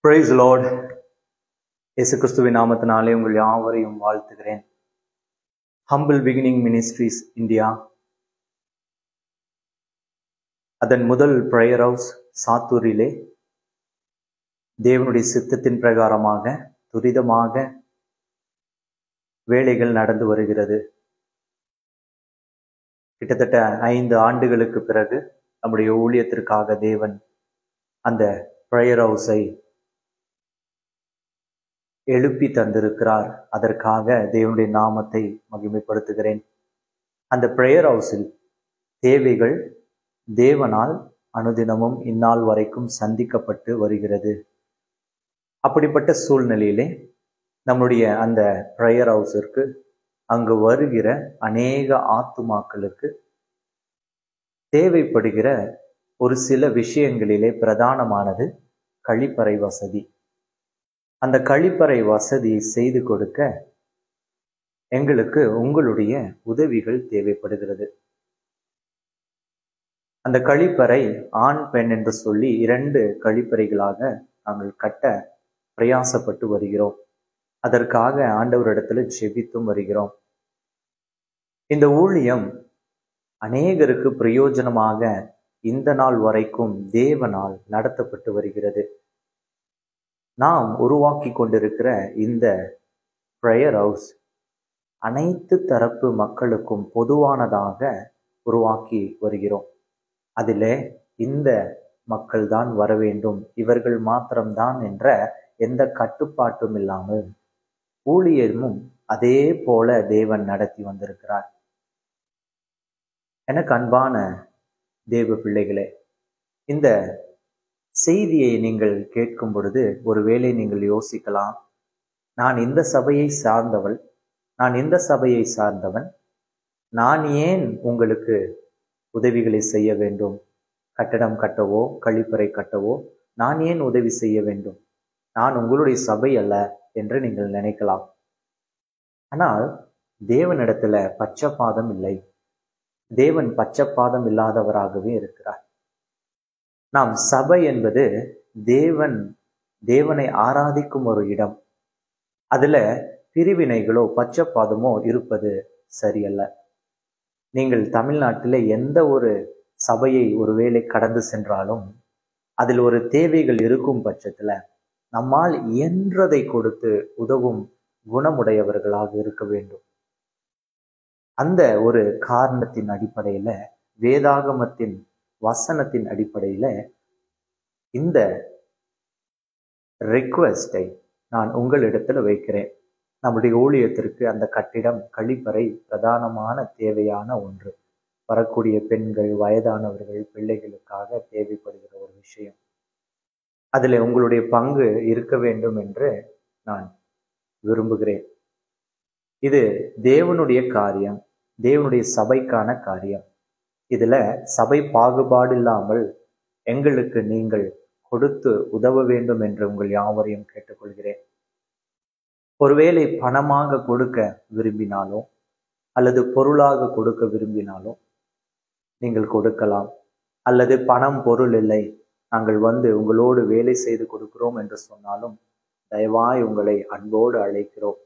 Price Lord. இயேசு கிறிஸ்துவின் நாமத்தினாலே உங்கள் யாவரையும் வாழ்த்துகிறேன். ஹம்பிள் பிகினிங் மினிஸ்ட்ரீஸ் இந்தியா, அதன் முதல் பிரேயர் ஹவுஸ் சாத்தூரிலே தேவனுடைய சித்தத்தின் பிரகாரமாக துரிதமாக வேலைகள் நடந்து வருகிறது. கிட்டத்தட்ட 5 ஆண்டுகளுக்கு பிறகு நம்முடைய ஊழியத்திற்காக தேவன் அந்த பிரேயர் ஹவுஸை எழுப்பி தந்திருக்கிறார். அதற்காக தேவனுடைய நாமத்தை மகிமைப்படுத்துகிறேன். அந்த பிரேயர் ஹவுஸில் தேவைகள் தேவனால் அனுதினமும் இந்நாள் வரைக்கும் சந்திக்கப்பட்டு வருகிறது. அப்படிப்பட்ட சூழ்நிலையிலே நம்முடைய அந்த பிரேயர் ஹவுஸிற்கு அங்கு வருகிற அநேக ஆத்துமாக்களுக்கு தேவைப்படுகிற ஒரு சில விஷயங்களிலே பிரதானமானது கழிப்பறை வசதி. அந்த கழிப்பறை வசதியை செய்து கொடுக்க எங்களுக்கு உங்களுடைய உதவிகள் தேவைப்படுகிறது. அந்த கழிப்பறை ஆண் பெண் என்று சொல்லி 2 கழிப்பறைகளாக நாங்கள் கட்ட பிரயாசப்பட்டு வருகிறோம். அதற்காக ஆண்டவரிடத்துல ஜெபித்தும் வருகிறோம். இந்த ஊழியம் அநேகருக்கு பிரயோஜனமாக இந்த நாள் வரைக்கும் தேவனால் நடத்தப்பட்டு வருகிறது. நாம் உருவாக்கி கொண்டிருக்கிற இந்த பிரேயர் ஹவுஸ் அனைத்து தரப்பு மக்களுக்கும் பொதுவானதாக உருவாக்கி வருகிறோம். அதிலே இந்த மக்கள் தான் வர வேண்டும், இவர்கள் மாத்திரம்தான் என்ற எந்த கட்டுப்பாட்டும் இல்லாமல் ஊழியமும் அதே போல தேவன் நடத்தி வந்திருக்கிறார். எனக்கு அன்பான தேவ பிள்ளைகளே, இந்த செய்தியை நீங்கள் கேட்கும் பொழுது ஒருவேளை நீங்கள் யோசிக்கலாம், நான் இந்த சபையை சார்ந்தவள், நான் இந்த சபையை சார்ந்தவன், நான் ஏன் உங்களுக்கு உதவிகளை செய்ய வேண்டும்? கட்டடம் கட்டவோ கழிப்பறை கட்டவோ நான் ஏன் உதவி செய்ய வேண்டும்? நான் உங்களுடைய சபை அல்ல என்று நீங்கள் நினைக்கலாம். ஆனால் தேவனிடத்துல பட்சபாதம் இல்லை. தேவன் பட்சபாதம் இல்லாதவராகவே இருக்கிறார். நாம் சபை என்பது தேவனை ஆராதிக்கும் ஒரு இடம். அதுல பிரிவினைகளோ பட்சபாதமோ இருப்பது சரியல்ல. நீங்கள் தமிழ்நாட்டிலே எந்த ஒரு சபையை ஒருவேளை கடந்து சென்றாலும் அதில் ஒரு தேவைகள் இருக்கும் பட்சத்துல நம்மால் இயன்றதை கொடுத்து உதவும் குணமுடையவர்களாக இருக்க வேண்டும். அந்த ஒரு காரணத்தின் அடிப்படையில, வேதாகமத்தின் வசனத்தின் அடிப்படையில இந்த ரிக்வெஸ்டை நான் உங்களிடத்துல வைக்கிறேன். நம்முடைய ஊழியத்திற்கு அந்த கட்டிடம் கழிப்பறை பிரதானமான தேவையான ஒன்று. வரக்கூடிய பெண்கள், வயதானவர்கள், பிள்ளைகளுக்காக தேவைப்படுகிற ஒரு விஷயம். அதில் உங்களுடைய பங்கு இருக்க வேண்டும் என்று நான் விரும்புகிறேன். இது தேவனுடைய காரியம், தேவனுடைய சபைக்கான காரியம். இதுல சபை பாகுபாடு இல்லாமல் எங்களுக்கு நீங்கள் கொடுத்து உதவ வேண்டும் என்று உங்கள் யாவரையும் கேட்டுக்கொள்கிறேன். ஒருவேளை பணமாக கொடுக்க விரும்பினாலும் அல்லது பொருளாக கொடுக்க விரும்பினாலும் நீங்கள் கொடுக்கலாம். அல்லது பணம் பொருள் இல்லை, நாங்கள் உங்களோடு வேலை செய்து கொடுக்கிறோம் என்று சொன்னாலும் தயவாய் உங்களை அன்போடு அழைக்கிறோம்.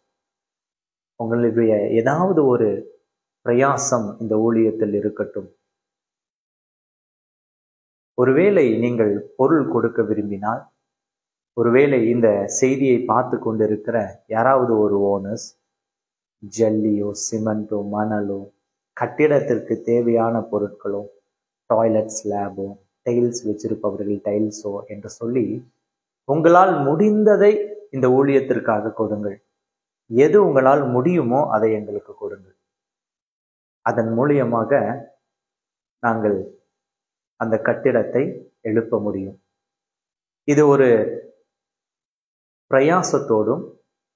உங்களுடைய ஏதாவது ஒரு பிரயாசம் இந்த ஊழியத்தில் இருக்கட்டும். ஒருவேளை நீங்கள் பொருள் கொடுக்க விரும்பினால், ஒருவேளை இந்த செய்தியை பார்த்து கொண்டிருக்கிற யாராவது ஒரு ஓனர்ஸ் ஜல்லியோ சிமெண்டோ மணலோ கட்டிடத்திற்கு தேவையான பொருட்களோ, டாய்லெட் ஸ்லாபோ, டைல்ஸ் வச்சிருப்பவர்கள் டைல்ஸோ என்று சொல்லி உங்களால் முடிந்ததை இந்த ஊழியத்திற்காக கொடுங்கள். எது உங்களால் முடியுமோ அதை எங்களுக்கு கொடுங்கள். அதன் மூலியமாக நாங்கள் அந்த கட்டிடத்தை எழுப்ப முடியும். இது ஒரு பிரயாசத்தோடும்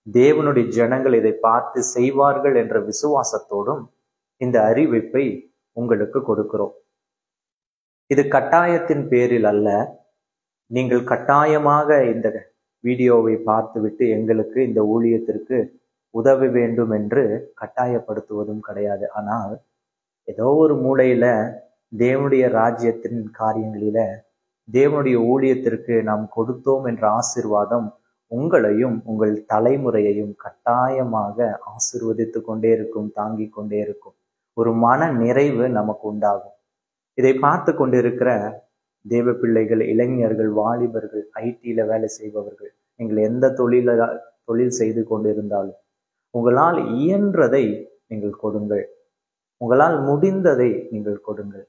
தேவனுடைய ஜனங்கள் இதை பார்த்து செய்வார்கள் என்ற விசுவாசத்தோடும் இந்த அறிவிப்பை உங்களுக்கு கொடுக்கிறோம். இது கட்டாயத்தின் பேரில் அல்ல. நீங்கள் கட்டாயமாக இந்த வீடியோவை பார்த்துவிட்டு எங்களுக்கு இந்த ஊழியத்திற்கு உதவ வேண்டும் என்று கட்டாயப்படுத்துவதும் கிடையாது. ஆனால் ஏதோ ஒரு மூலையில தேவனுடைய ராஜ்யத்தின் காரியங்களில தேவனுடைய ஊழியத்திற்கு நாம் கொடுத்தோம் என்ற ஆசீர்வாதம் உங்களையும் உங்கள் தலைமுறையையும் கட்டாயமாக ஆசீர்வதித்து கொண்டே இருக்கும், தாங்கி கொண்டே இருக்கும். ஒரு மன நிறைவு நமக்கு உண்டாகும். இதை பார்த்து கொண்டிருக்கிற தேவ பிள்ளைகள், இளைஞர்கள், வாலிபர்கள், ஐடியில வேலை செய்பவர்கள், நீங்கள் எந்த தொழில் செய்து கொண்டிருந்தாலும் உங்களால் இயன்றதை நீங்கள் கொடுங்கள். உங்களால் முடிந்ததை நீங்கள் கொடுங்கள்.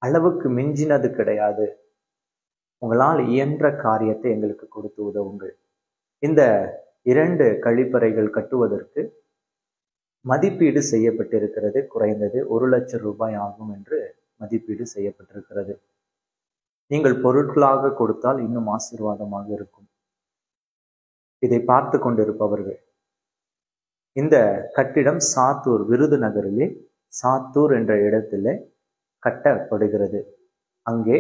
அளவுக்கு மிஞ்சினது கிடையாது. உங்களால் இயன்ற காரியத்தை எங்களுக்கு கொடுத்து உதவுங்கள். இந்த 2 கழிப்பறைகள் கட்டுவதற்கு மதிப்பீடு செய்யப்பட்டிருக்கிறது. குறைந்தது 1,00,000 ரூபாய் ஆகும் என்று மதிப்பீடு செய்யப்பட்டிருக்கிறது. நீங்கள் பொருட்களாக கொடுத்தால் இன்னும் ஆசீர்வாதமாக இருக்கும். இதை பார்த்து கொண்டிருப்பவர்கள், இந்த கட்டிடம் சாத்தூர், விருதுநகரிலே சாத்தூர் என்ற இடத்திலே கட்டப்படுகிறது. அங்கே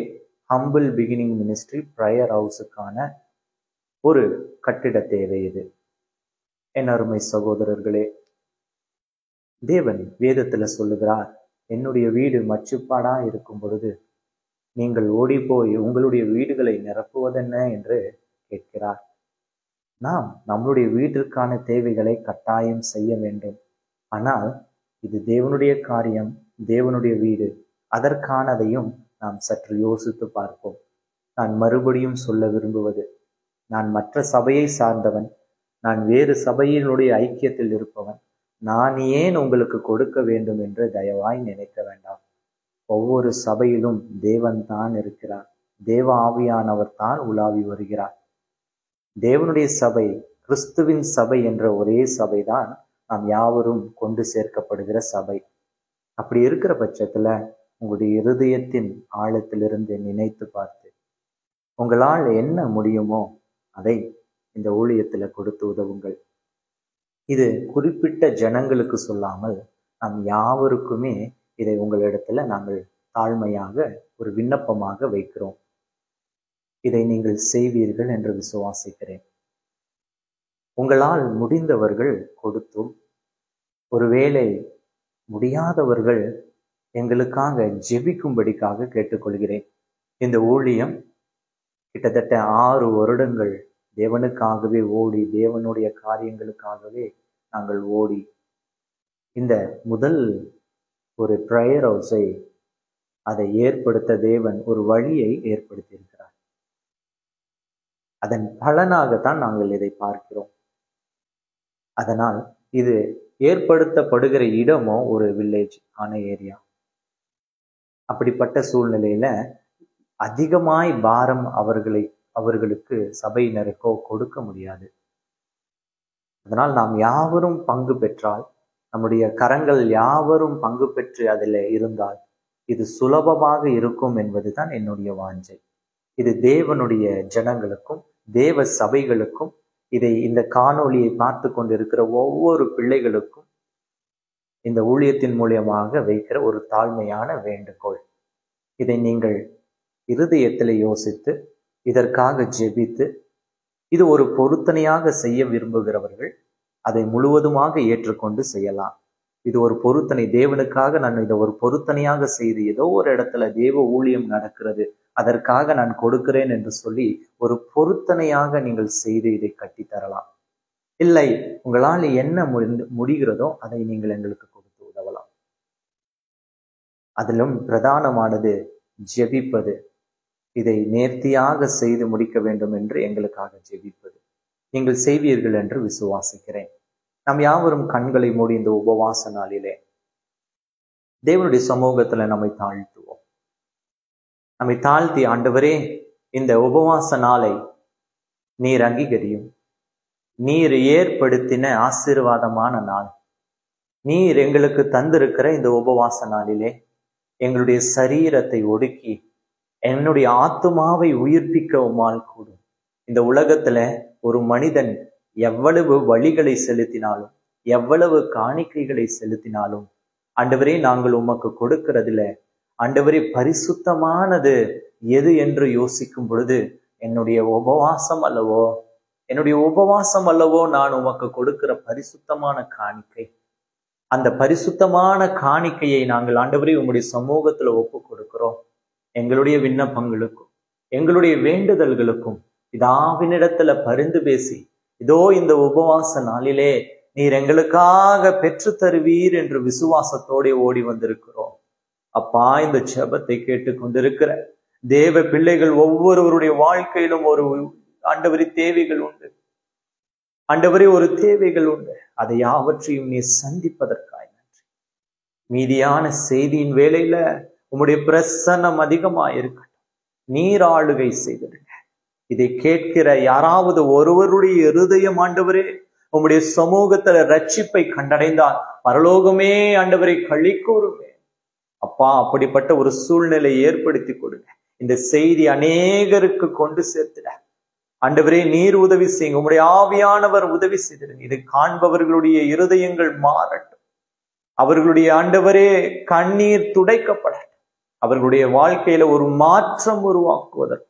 ஹம்பிள் பிகினிங் மினிஸ்ட்ரி பிரேயர் ஹவுஸுக்கான ஒரு கட்டிட தேவை இது. என் அருமை சகோதரர்களே, தேவன் வேதத்துல சொல்லுகிறார், என்னுடைய வீடு மச்சுப்பாடா இருக்கும் பொழுது நீங்கள் ஓடி போய் உங்களுடைய வீடுகளை நிரப்புவதென்ன என்று கேட்கிறார். நாம் நம்மளுடைய வீட்டிற்கான தேவைகளை கட்டாயம் செய்ய வேண்டும். ஆனால் இது தேவனுடைய காரியம், தேவனுடைய வீடு. அதற்கானதையும் நாம் சற்று யோசித்து பார்ப்போம். நான் மறுபடியும் சொல்ல விரும்புவது, நான் மற்ற சபையை சார்ந்தவன், நான் வேறு சபையினுடைய ஐக்கியத்தில் இருப்பவன், நான் ஏன் உங்களுக்கு கொடுக்க வேண்டும் என்று தயவாய் நினைக்க வேண்டாம். ஒவ்வொரு சபையிலும் தேவன் தான் இருக்கிறார். தேவ ஆவியானவர் தான் உலாவி வருகிறார். தேவனுடைய சபை, கிறிஸ்துவின் சபை என்ற ஒரே சபைதான் நாம் யாவரும் கொண்டு சேர்க்கப்படுகிற சபை. அப்படி இருக்கிற பட்சத்துல உங்களுடைய இருதயத்தின் ஆழத்திலிருந்து நினைத்து பார்த்து உங்களால் என்ன முடியுமோ அதை இந்த ஊழியத்துல கொடுத்து உதவுங்கள். இது குறிப்பிட்ட ஜனங்களுக்கு சொல்லாமல் நாம் யாவருக்குமே இதை உங்களிடத்துல நாங்கள் தாழ்மையாக ஒரு விண்ணப்பமாக வைக்கிறோம். இதை நீங்கள் செய்வீர்கள் என்று விசுவாசிக்கிறேன். உங்களால் முடிந்தவர்கள் கொடுத்தும், ஒருவேளை முடியாதவர்கள் எங்களுக்காக ஜெபிக்கும்படிக்காக கேட்டுக்கொள்கிறேன். இந்த ஊழியம் கிட்டத்தட்ட 6 வருடங்கள் தேவனுக்காகவே ஓடி, தேவனுடைய காரியங்களுக்காகவே நாங்கள் ஓடி இந்த முதல் ஒரு பிரேயர் ஹவுஸை அதை ஏற்படுத்த தேவன் ஒரு வழியை ஏற்படுத்தியிருக்கிறார். அதன் பலனாகத்தான் நாங்கள் இதை பார்க்கிறோம். அதனால் இது ஏற்படுத்தப்படுகிற இடமோ ஒரு வில்லேஜ் ஆன ஏரியா. அப்படிப்பட்ட சூழ்நிலையில அதிகமாய் பாரம் அவர்களுக்கு சபையினருக்கோ கொடுக்க முடியாது. அதனால் நாம் யாவரும் பங்கு பெற்றால், நம்முடைய கரங்கள் யாவரும் பங்கு பெற்று அதில் இருந்தால் இது சுலபமாக இருக்கும் என்பதுதான் என்னுடைய வாஞ்சை. இது தேவனுடைய ஜனங்களுக்கும் தேவ சபைகளுக்கும், இதை இந்த காணொளியை பார்த்து கொண்டிருக்கிற ஒவ்வொரு பிள்ளைகளுக்கும் இந்த ஊழியத்தின் மூலியமாக வைக்கிற ஒரு தாழ்மையான வேண்டுகோள். இதை நீங்கள் இருதயத்தில் யோசித்து இதற்காக ஜெபித்து, இது ஒரு பொருத்தனையாக செய்ய விரும்புகிறவர்கள் அதை முழுவதுமாக ஏற்றுக்கொண்டு செய்யலாம். இது ஒரு பொருத்தனை, தேவனுக்காக நான் இதை ஒரு பொருத்தனையாக செய்து ஏதோ ஒரு இடத்துல தேவ ஊழியம் நடக்கிறது, அதற்காக நான் கொடுக்கிறேன் என்று சொல்லி ஒரு பொருத்தனையாக நீங்கள் செய்து இதை கட்டித்தரலாம். இல்லை, உங்களால் என்ன முடிகிறதோ அதை நீங்கள் எங்களுக்கு கொடுத்து உதவலாம். அதிலும் பிரதானமானது ஜெபிப்பது. இதை நேர்த்தியாக செய்து முடிக்க வேண்டும் என்று எங்களுக்காக ஜெபிப்பது நீங்கள் செய்வீர்கள் என்று விசுவாசிக்கிறேன். நாம் யாவரும் கண்களை மூடி இந்த உபவாச நாளிலே தேவனுடைய சமூகத்துல நம்மை தாழ்த்துவோம். நம்மை தாழ்த்தி, ஆண்டவரே, இந்த உபவாச நாளை நீர் அங்கீகரியும். நீர் ஏற்படுத்தின ஆசீர்வாதமான நாள். நீர் எங்களுக்கு தந்திருக்கிற இந்த உபவாச நாளிலே எங்களுடைய சரீரத்தை ஒடுக்கி என்னுடைய ஆத்துமாவை உயிர்ப்பிக்க உம்மால் கூடும். இந்த உலகத்துல ஒரு மனிதன் எவ்வளவு வழிகளை செலுத்தினாலும், எவ்வளவு காணிக்கைகளை செலுத்தினாலும், ஆண்டவரே, நாங்கள் உமக்கு கொடுக்கிறதுல ஆண்டவரே பரிசுத்தமானது எது என்று யோசிக்கும் பொழுது என்னுடைய உபவாசம் அல்லவோ நான் உமக்கு கொடுக்கிற பரிசுத்தமான காணிக்கை. அந்த பரிசுத்தமான காணிக்கையை நாங்கள் ஆண்டவரே உம்முடைய சமூகத்துல ஒப்பு கொடுக்கிறோம். எங்களுடைய விண்ணப்பங்களுக்கும் எங்களுடைய வேண்டுதல்களுக்கும் பிதாவினிடத்துல பரிந்து பேசி, இதோ இந்த உபவாச நாளிலே நீர் எங்களுக்காக பெற்று தருவீர் என்று விசுவாசத்தோட ஓடி வந்திருக்கிறோம். அப்பா, இந்த ஜெபத்தை கேட்டு கொண்டிருக்கிற தேவ பிள்ளைகள் ஒவ்வொருவருடைய வாழ்க்கையிலும் ஒரு ஆண்டவரே தேவைகள் உண்டு. ஆண்டவரே, ஒரு தேவைகள் உண்டு. அதை யாவற்றையும் நீ சந்திப்பதற்காக நன்றி. மீதியான செய்தியின் வேளையில உம்முடைய பிரசன்னம் அதிகமாயிருக்கட்டும். நீர் ஆளுகை செய்திருங்க. இதை கேட்கிற யாராவது ஒருவருடைய இருதயம் ஆண்டவரே உம்முடைய சமூகத்துல ரட்சிப்பை கண்டடைந்தால் பரலோகமே ஆண்டவரை களி கூறுமே. அப்பா, அப்படிப்பட்ட ஒரு சூழ்நிலை ஏற்படுத்தி கொடுங்க. இந்த செய்தி அநேகருக்கு கொண்டு சேர்த்துட ஆண்டவரே நீர் உதவி செய்யுங்க. உம்முடைய ஆவியானவர் உதவி செய்திருங்க. இதை காண்பவர்களுடைய இருதயங்கள் மாறட்டும். அவர்களுடைய ஆண்டவரே கண்ணீர் துடைக்கப்படட்டும். அவர்களுடைய வாழ்க்கையில ஒரு மாற்றம் உருவாக்குவதற்காக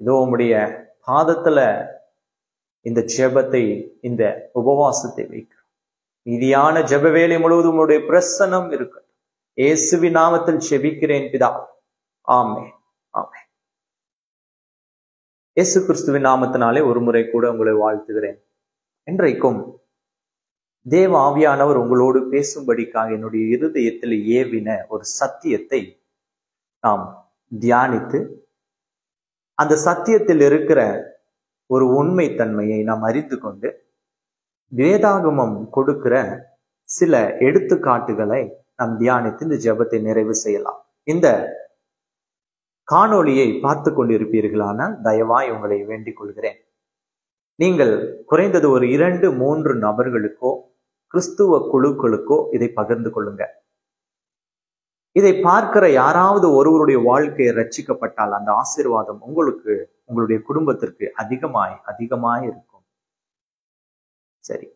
இதோ உம்முடைய பாதத்துல இந்த ஜெபத்தை, இந்த உபவாசத்தை வைக்கிறோம். மீதியான ஜெப வேலை முழுவதும் உம்முடைய பிரசன்னம் இருக்கட்டும். இயேசுவின் நாமத்தில் ஜெபிக்கிறேன் பிதா, ஆமென், ஆமென். இயேசு கிறிஸ்துவின் நாமத்தினாலே ஒரு முறை கூட உங்களை வாழ்த்துகிறேன். இன்றைக்கும் தேவ ஆவியானவர் உங்களோடு பேசும்படிக்காக என்னுடைய இருதயத்தில் ஏவின ஒரு சத்தியத்தை நாம் தியானித்து, அந்த சத்தியத்தில் இருக்கிற ஒரு உண்மை தன்மையை நாம் அறிந்து கொண்டு வேதாகமம் கொடுக்கிற சில எடுத்துக்காட்டுகளை நாம் தியானித்து இந்த ஜெபத்தை நிறைவு செய்யலாம். இந்த காணொளியை பார்த்து கொண்டிருப்பீர்களானால் தயவாய் உங்களை வேண்டிக் கொள்கிறேன். நீங்கள் குறைந்தது ஒரு 2-3 நபர்களுக்கோ கிறிஸ்துவ குழுக்களுக்கோ இதை பகிர்ந்து கொள்ளுங்க. இதை பார்க்கிற யாராவது ஒருவருடைய வாழ்க்கையை ரட்சிக்கப்பட்டால் அந்த ஆசீர்வாதம் உங்களுக்கு, உங்களுடைய குடும்பத்திற்கு அதிகமாய் இருக்கும். சரி,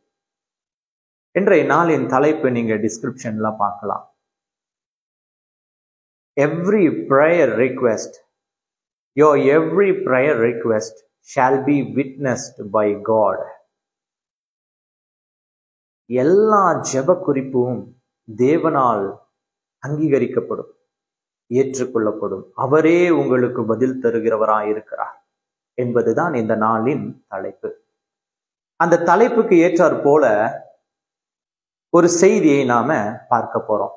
இன்றைய நாளின் தலைப்பு நீங்க டிஸ்கிரிப்ஷன்ல பார்க்கலாம். Every prayer request shall be witnessed by God. எல்லா ஜெப குறிப்பும் தேவனால் அங்கீகரிக்கப்படும், ஏற்றுக்கொள்ளப்படும். அவரே உங்களுக்கு பதில் தருகிறவராயிருக்கிறார் என்பதுதான் இந்த நாளின் தலைப்பு. அந்த தலைப்புக்கு ஏற்றாற் போல ஒரு செய்தியை நாம பார்க்க போறோம்.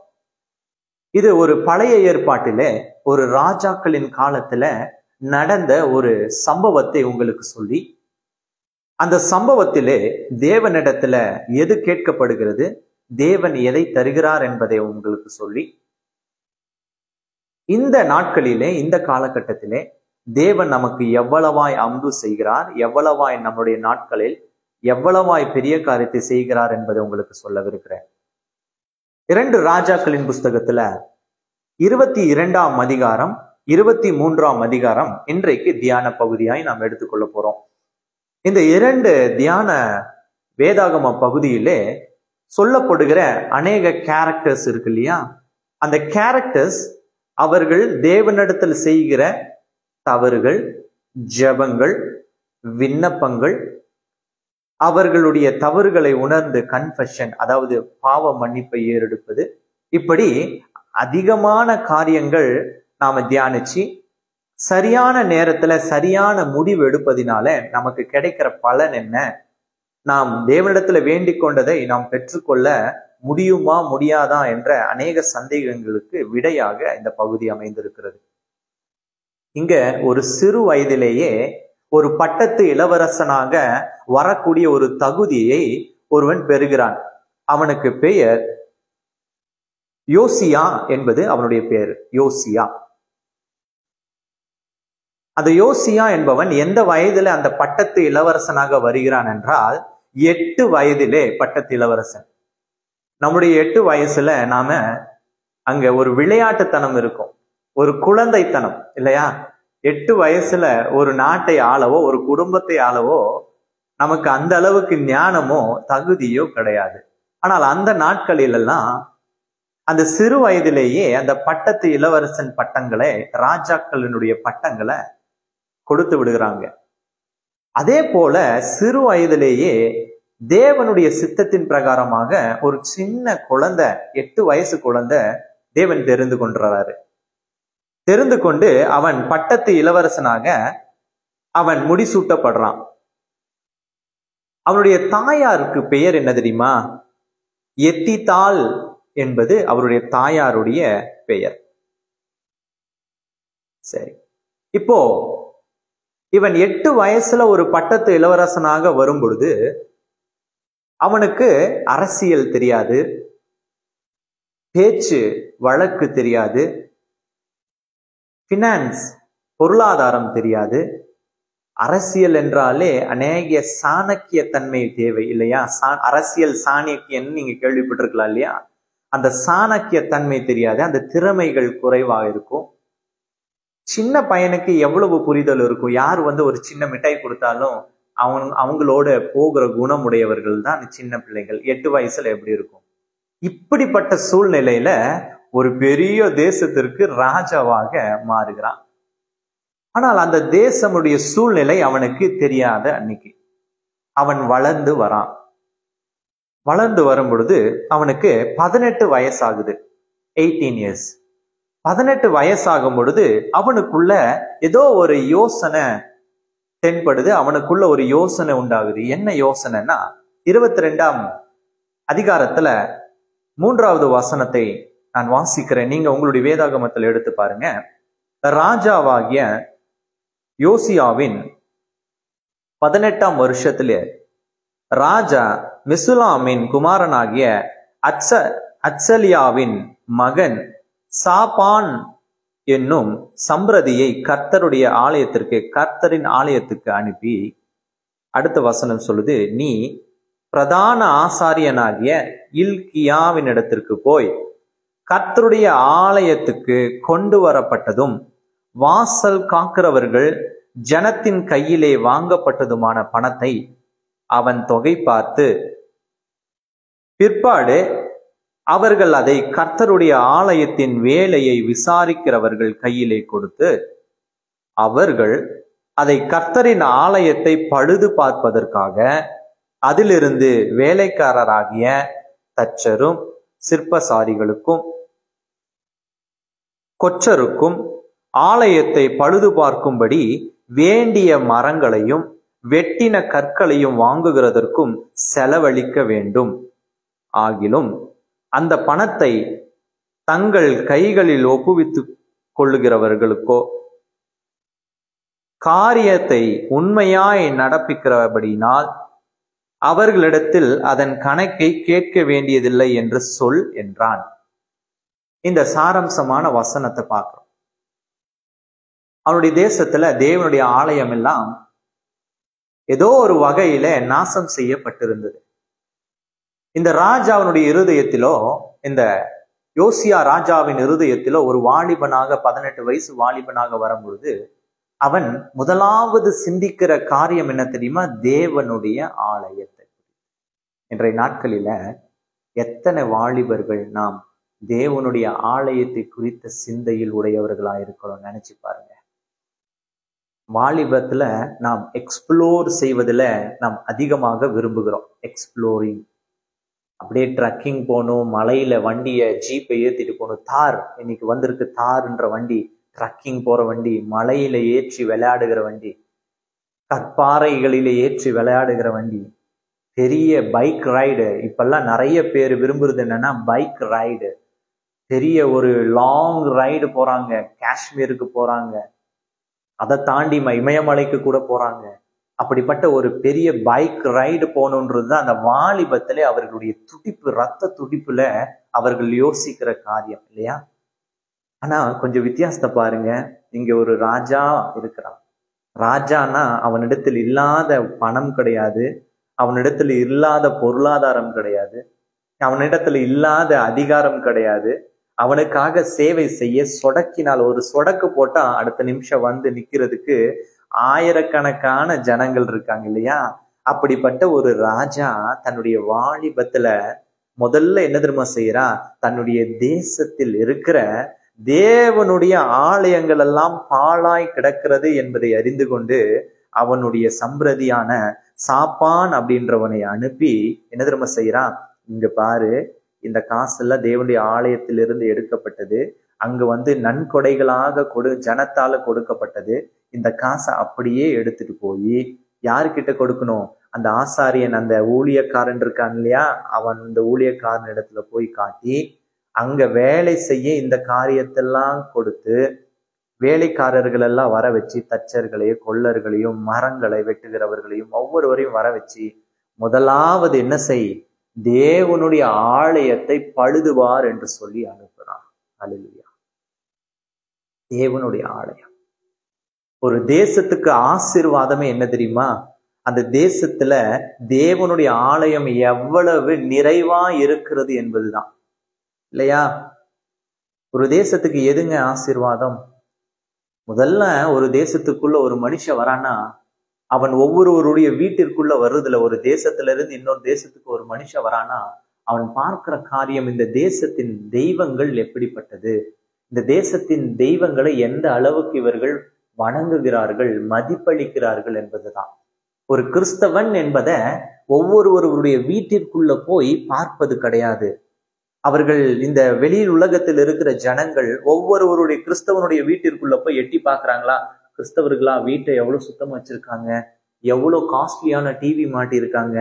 இது ஒரு பழைய ஏற்பாட்டிலே ஒரு ராஜாக்களின் காலத்துல நடந்த ஒரு சம்பவத்தை உங்களுக்கு சொல்லி, அந்த சம்பவத்திலே தேவனிடத்துல எது கேட்கப்படுகிறது, தேவன் எதை தருகிறார் என்பதை உங்களுக்கு சொல்லி, இந்த நாட்களிலே, இந்த காலகட்டத்திலே தேவன் நமக்கு எவ்வளவாய் அன்பு செய்கிறார், எவ்வளவாய் நம்முடைய நாட்களில் எவ்வளவாய் பெரிய காரியத்தை செய்கிறார் என்பதை உங்களுக்கு சொல்லவிருக்கிறேன். 2 ராஜாக்களின் புஸ்தகத்துல 22ஆம் அதிகாரம் 23ஆம் அதிகாரம் இன்றைக்கு தியான பகுதியாய் நாம் எடுத்துக்கொள்ள போறோம். இந்த 2 தியான வேதாகம பகுதியிலே சொல்லப்படுகிற அநேக கேரக்டர்ஸ் இருக்கு இல்லையா? அந்த கேரக்டர்ஸ் அவர்கள் தேவனிடத்தில் செய்கிற தவறுகள், ஜெபங்கள், விண்ணப்பங்கள், அவர்களுடைய தவறுகளை உணர்ந்து கன்ஃபெஷன், அதாவது பாவ மன்னிப்பை ஏறெடுப்பது, இப்படி அதிகமான காரியங்கள் நாம தியானிச்சு சரியான நேரத்துல சரியான முடிவு எடுப்பதினால நமக்கு கிடைக்கிற பலன் என்ன, நாம் தேவனிடத்துல வேண்டிக் கொண்டதை நாம் பெற்றுக்கொள்ள முடியுமா முடியாதா என்ற அநேக சந்தேகங்களுக்கு விடையாக இந்த பகுதி அமைந்திருக்கிறது. இங்க ஒரு சிறு வயதிலேயே ஒரு பட்டத்து இளவரசனாக வரக்கூடிய ஒரு தகுதியை ஒருவன் பெறுகிறான். அவனுக்கு பெயர் யோசியா என்பது அவனுடைய பெயர். யோசியா. அந்த யோசியா என்பவன் எந்த வயதுல அந்த பட்டத்து இளவரசனாக வருகிறான் என்றால் 8 வயதிலே பட்டத்து இளவரசன். நம்முடைய 8 வயசுல நாம அங்க ஒரு விளையாட்டுத்தனம் இருக்கும், ஒரு குழந்தைத்தனம் இல்லையா? 8 வயசுல ஒரு நாட்டை ஆளவோ ஒரு குடும்பத்தை ஆளவோ நமக்கு அந்த அளவுக்கு ஞானமோ தகுதியோ கிடையாது. ஆனால் அந்த நாட்களிலெல்லாம் அந்த சிறு வயதிலேயே அந்த பட்டத்து இளவரசன் பட்டங்களை, ராஜாக்களினுடைய பட்டங்களை கொடுத்து விடுகிறாங்க. அதே போல சிறு வயதிலேயே தேவனுடைய சித்தத்தின் பிரகாரமாக ஒரு சின்ன குழந்தை, 8 வயசு குழந்தை தேவன் தெரிந்து கொண்டுறாரு. தெரிந்து கொண்டு அவன் பட்டத்து இளவரசனாக அவன் முடிசூட்டப்படுறான். அவனுடைய தாயாருக்கு பெயர் என்ன தெரியுமா? எத்திதாள் என்பது அவருடைய தாயாருடைய பெயர். சரி, இப்போ இவன் 8 வயசுல ஒரு பட்டத்து இளவரசனாக வரும் பொழுது அவனுக்கு அரசியல் தெரியாது, பேச்சு வழக்கு தெரியாது, பினான்ஸ் பொருளாதாரம் தெரியாது. அரசியல் என்றாலே அநேக சாணக்கிய தன்மை தேவை இல்லையா? அரசியல் சாணக்கியன்னு நீங்க கேள்விப்பட்டிருக்கலாம் இல்லையா? அந்த சாணக்கிய தன்மை தெரியாது, அந்த திறமைகள் குறைவாக இருக்கும். சின்ன பையனுக்கு எவ்வளவு புரிதல் இருக்கும்? யார் ஒரு சின்ன மிட்டாய் கொடுத்தாலும் அவங்களோட போகிற குணமுடையவர்கள் தான் சின்ன பிள்ளைகள். 8 வயசுல எப்படி இருக்கும்? இப்படிப்பட்ட சூழ்நிலையில ஒரு பெரிய தேசத்திற்கு ராஜாவாக மாறுகிறான். ஆனால் அந்த தேசமுடைய சூழ்நிலை அவனுக்கு தெரியாத அன்னைக்கு அவன் வளர்ந்து வரான். வளர்ந்து வரும் பொழுது அவனுக்கு 18 வயசாகுது, 18 இயர்ஸ். 18 வயசாகும் பொழுது அவனுக்குள்ள ஏதோ ஒரு யோசனை தென்படுது, அவனுக்குள்ள ஒரு யோசனை உண்டாகுது. என்ன யோசனைன்னா, 22ஆம் அதிகாரத்துல 3வது வசனத்தை நான் வாசிக்கிறேன். நீங்க உங்களுடைய வேதாகமத்தில் எடுத்து பாருங்க. ராஜாவாகிய யோசியாவின் 18ஆம் வருஷத்திலே ராஜா மெசுல்லாமின் குமாரனாகிய அத்சலியாவின் மகன் சாபான் என்னும் சம்பிரதியை கர்த்தரின் ஆலயத்துக்கு அனுப்பி, அடுத்த வசனம் சொல்லுது, நீ பிரதான ஆசாரியனாகிய இல்கியாவின் இடத்திற்கு போய் கர்த்தருடைய ஆலயத்துக்கு கொண்டு வரப்பட்டதும் வாசல் காக்கிறவர்கள் ஜனத்தின் கையிலே வாங்கப்பட்டதுமான பணத்தை அவன் தொகை பார்த்து, பிற்பாடு அவர்கள் அதை கர்த்தருடைய ஆலயத்தின் வேலையை விசாரிக்கிறவர்கள் கையிலே கொடுத்து, அவர்கள் அதை கர்த்தரின் ஆலயத்தை பழுது பார்ப்பதற்காக அதிலிருந்து வேலைக்காரராகிய தச்சரும் சிற்பசாரிகளுக்கும் கொச்சருக்கும் ஆலயத்தை பழுது பார்க்கும்படி வேண்டிய மரங்களையும் வெட்டின கற்களையும் வாங்குகிறதற்கும் செலவழிக்க வேண்டும். ஆகிலும் அந்த பணத்தை தங்கள் கைகளில் ஒப்புவித்துக் கொள்ளுகிறவர்களுக்கோ காரியத்தை உண்மையாய் நடப்பிக்கிறபடினால் அவர்களிடத்தில் அதன் கணக்கை கேட்க வேண்டியதில்லை என்று சொல் என்றான். இந்த சாரம்சமான வசனத்தை பார்க்கிறோம். அவனுடைய தேசத்துல தேவனுடைய ஆலயம் எல்லாம் ஏதோ ஒரு வகையில நாசம் செய்யப்பட்டிருந்தது. இந்த ராஜாவினுடைய இருதயத்திலோ, இந்த யோசியா ராஜாவின் இருதயத்திலோ ஒரு வாலிபனாக 18 வயசு வாலிபனாக வரும் பொழுது அவன் முதலாவது சிந்திக்கிற காரியம் என்ன தெரியுமா? தேவனுடைய ஆலயத்தை. இன்றைய நாட்களில எத்தனை வாலிபர்கள் நாம் தேவனுடைய ஆலயத்தை குறித்த சிந்தையில் உடையவர்களா இருக்கிறோம் நினைச்சு பாருங்க. வாலிபத்துல நாம் எக்ஸ்ப்ளோர் செய்வதில் நாம் அதிகமாக விரும்புகிறோம். எக்ஸ்ப்ளோரிங், அப்படியே ட்ரக்கிங் போகணும், மலையில வண்டியை ஜீப்பை ஏத்திட்டு போகணும். தார் இன்னைக்கு வந்திருக்கு, தார்ன்ற வண்டி, ட்ரக்கிங் போற வண்டி, மலையில ஏற்றி விளையாடுகிற வண்டி, கற்பாறைகளில ஏற்றி விளையாடுகிற வண்டி, பெரிய பைக் ரைடு. இப்பெல்லாம் நிறைய பேர் விரும்புறது என்னன்னா பைக் ரைடு. பெரிய ஒரு லாங் ரைடு போறாங்க, காஷ்மீருக்கு போறாங்க, அதை தாண்டி இமயமலைக்கு கூட போறாங்க. அப்படிப்பட்ட ஒரு பெரிய பைக் ரைடு போகணுன்றதுதான் அந்த வாலிபத்திலே அவர்களுடைய துடிப்பு, ரத்த துடிப்புல அவர்கள் யோசிக்கிற காரியம் இல்லையா? ஆனா கொஞ்சம் வித்தியாசத்தை பாருங்க. இங்க ஒரு ராஜா இருக்கிறான். ராஜானா அவனிடத்தில் இல்லாத பணம் கிடையாது, அவனிடத்துல இல்லாத பொருளாதாரம் கிடையாது, அவனிடத்துல இல்லாத அதிகாரம் கிடையாது. அவனுக்காக சேவை செய்ய சொடக்கினால், ஒரு சொடக்கு போட்டா அடுத்த நிமிஷம் வந்து நிக்கிறதுக்கு ஆயிரக்கணக்கான ஜனங்கள் இருக்காங்க இல்லையா? அப்படிப்பட்ட ஒரு ராஜா தன்னுடைய வாலிபத்துல முதல்ல என்ன தெரியுமா செய்யறா? தன்னுடைய தேசத்தில் இருக்கிற தேவனுடைய ஆலயங்கள் எல்லாம் பாழாய் கிடக்கிறது என்பதை அறிந்து கொண்டு அவனுடைய சம்பிரதியான சாப்பான் அப்படின்றவனை அனுப்பி என்ன தெரியுமா செய்யறான்? இங்க பாரு, இந்த காசெல்லாம் தேவனுடைய ஆலயத்திலிருந்து எடுக்கப்பட்டது, அங்கு நன்கொடைகளாக ஜனத்தால கொடுக்கப்பட்டது. இந்த காசை அப்படியே எடுத்துட்டு போய் யாருக்கிட்ட கொடுக்கணும்? அந்த ஆசாரியன், அந்த ஊழியக்காரன் இருக்கான் இல்லையா, அவன் இந்த ஊழியக்காரன் இடத்துல போய் காட்டி அங்க வேலை செய்ய இந்த காரியத்தெல்லாம் கொடுத்து வேலைக்காரர்கள் எல்லாம் வர வச்சு, தச்சர்களையும் கொல்லர்களையும் மரங்களை வெட்டுகிறவர்களையும் ஒவ்வொருவரையும் வர வச்சு, முதலாவது என்ன செய்? தேவனுடைய ஆலயத்தை பழுதுவார் என்று சொல்லி அனுப்புறான். அல்லேலூயா. தேவனுடைய ஆலயம். ஒரு தேசத்துக்கு ஆசீர்வாதமே என்ன தெரியுமா? அந்த தேசத்துல தேவனுடைய ஆலயம் எவ்வளவு நிறைவா இருக்கிறது என்பதுதான், இல்லையா? ஒரு தேசத்துக்கு எதுங்க ஆசீர்வாதம்? முதல்ல ஒரு தேசத்துக்குள்ள ஒரு மனுஷன் வரான்னா அவன் ஒவ்வொருவருடைய வீட்டிற்குள்ள வருதுல, ஒரு தேசத்துல இருந்து இன்னொரு தேசத்துக்கு ஒரு மனுஷன் வரானா அவன் பார்க்கிற காரியம், இந்த தேசத்தின் தெய்வங்கள் எப்படிப்பட்டது, இந்த தேசத்தின் தெய்வங்களை எந்த அளவுக்கு இவர்கள் வணங்குகிறார்கள், மதிப்பளிக்கிறார்கள் என்பதுதான். ஒரு கிறிஸ்தவன் என்பதை ஒவ்வொருவருடைய வீட்டிற்குள்ள போய் பார்ப்பது கிடையாது. அவர்கள் இந்த வெளியில் உலகத்தில் இருக்கிற ஜனங்கள் ஒவ்வொருவருடைய கிறிஸ்தவனுடைய வீட்டிற்குள்ள போய் எட்டி பார்க்கறாங்களா? கிறிஸ்தவர்களா வீட்டை எவ்வளவு சுத்தமா வச்சிருக்காங்க, எவ்வளவு காஸ்ட்லியான டிவி மாட்டி இருக்காங்க,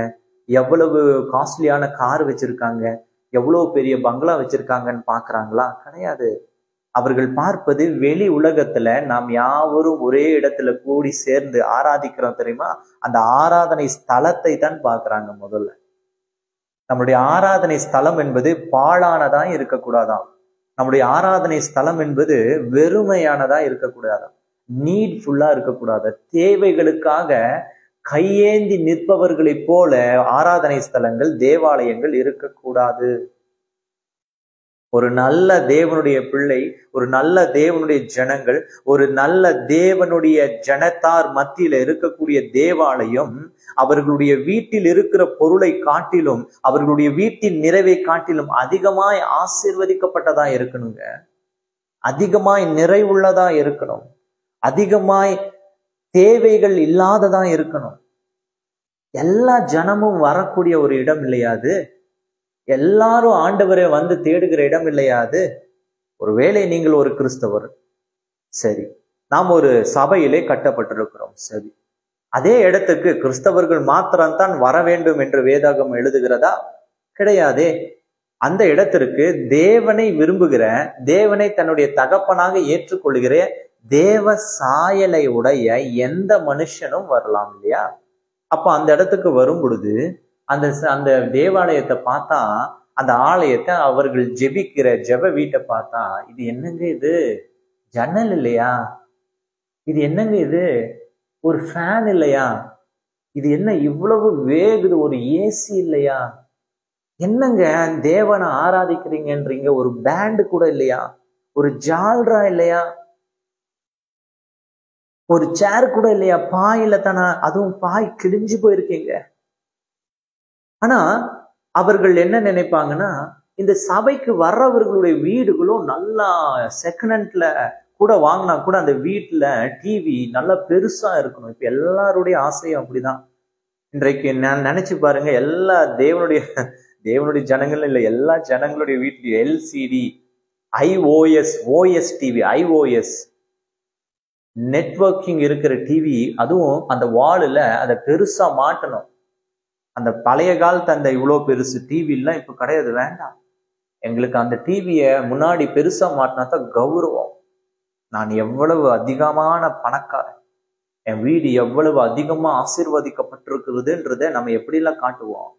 எவ்வளவு காஸ்ட்லியான கார் வச்சிருக்காங்க, எவ்வளவு பெரிய பங்களா வச்சிருக்காங்கன்னு பாக்குறாங்களா? கிடையாது. அவர்கள் பார்ப்பது வெளி உலகத்துல நாம் யாவரும் ஒரே இடத்துல கூடி சேர்ந்து ஆராதிக்கிறோம் தெரியுமா, அந்த ஆராதனை ஸ்தலத்தை தான் பாக்குறாங்க. முதல்ல நம்முடைய ஆராதனை ஸ்தலம் என்பது பாழானதா இருக்கக்கூடாதாம். நம்முடைய ஆராதனை ஸ்தலம் என்பது வெறுமையானதா இருக்கக்கூடாதாம், நீட்ஃபுல்லா இருக்கக்கூடாது. தேவைகளுக்காக கையேந்தி நிற்பவர்களைப் போல ஆராதனை ஸ்தலங்கள், தேவாலயங்கள் இருக்கக்கூடாது. ஒரு நல்ல தேவனுடைய பிள்ளை, ஒரு நல்ல தேவனுடைய ஜனங்கள், ஒரு நல்ல தேவனுடைய ஜனத்தார் மத்தியில இருக்கக்கூடிய தேவாலயம் அவர்களுடைய வீட்டில் இருக்கிற பொருளை காட்டிலும், அவர்களுடைய வீட்டின் நிறைவை காட்டிலும் அதிகமாய் ஆசீர்வதிக்கப்பட்டதா இருக்கணுங்க. அதிகமாய் நிறைவுள்ளதா இருக்கணும். அதிகமாய் தேவைகள் இல்லாததா இருக்கணும். எல்லா ஜனமும் வரக்கூடிய ஒரு இடம் இல்லையாது? எல்லாரும் ஆண்டவரை தேடுகிற இடம் இல்லையாது? ஒருவேளை நீங்கள் ஒரு கிறிஸ்தவர், சரி, நாம் ஒரு சபையிலே கட்டப்பட்டிருக்கிறோம், சரி, அதே இடத்துக்கு கிறிஸ்தவர்கள் மாத்திரம்தான் வர வேண்டும் என்று வேதாகம் எழுதுகிறதா? கிடையாதே. அந்த இடத்திற்கு தேவனை விரும்புகிற, தேவனை தன்னுடைய தகப்பனாக ஏற்றுக்கொள்கிற, தேவ சாயலை உடைய எந்த மனுஷனும் வரலாம் இல்லையா? அப்ப அந்த இடத்துக்கு வரும் பொழுது அந்த தேவாலயத்தை பார்த்தா, அந்த ஆலயத்தை அவர்கள் ஜெபிக்கிற ஜெப வீட்டை பார்த்தா, இது என்னங்க இது? ஜன்னல் இல்லையா? இது என்னங்க இது? ஒரு ஃபேன் இல்லையா? இது என்ன இவ்வளவு வேகுது? ஒரு ஏசி இல்லையா? என்னங்க தேவனை ஆராதிக்கிறீங்கன்றீங்க, ஒரு பேண்டு கூட இல்லையா? ஒரு ஜால்ரா இல்லையா? ஒரு சேர் கூட இல்லையா? பாயில தானே, அதுவும் பாய் கிழிஞ்சு போயிருக்கீங்க. ஆனா அவர்கள் என்ன நினைப்பாங்கன்னா, இந்த சபைக்கு வர்றவர்களுடைய வீடுகளும் நல்லா செகண்ட் ஹேண்ட்ல கூட வாங்கினா கூட அந்த வீட்டுல டிவி நல்லா பெருசா இருக்கணும். இப்ப எல்லாருடைய ஆசையும் அப்படிதான். இன்றைக்கு நான் நினைச்சு பாருங்க, எல்லா தேவனுடைய ஜனங்கள் இல்ல, எல்லா ஜனங்களுடைய வீட்லயும் LCD, OS TV, iOS networking இருக்கிற டிவி, அதுவும் அந்த வால்ல அதை பெருசா மாட்டணும். அந்த பழைய காலத்து அந்த இவ்வளவு பெருசு டிவி எல்லாம் இப்ப கிடையாது, வேண்டாம். எங்களுக்கு அந்த டிவியை முன்னாடி பெருசா மாட்டினாதான் கௌரவம். நான் எவ்வளவு அதிகமான பணக்காரன், என் வீடு எவ்வளவு அதிகமா ஆசீர்வதிக்கப்பட்டிருக்கிறதுன்றத நம்ம எப்படிலாம் காட்டுவோம்?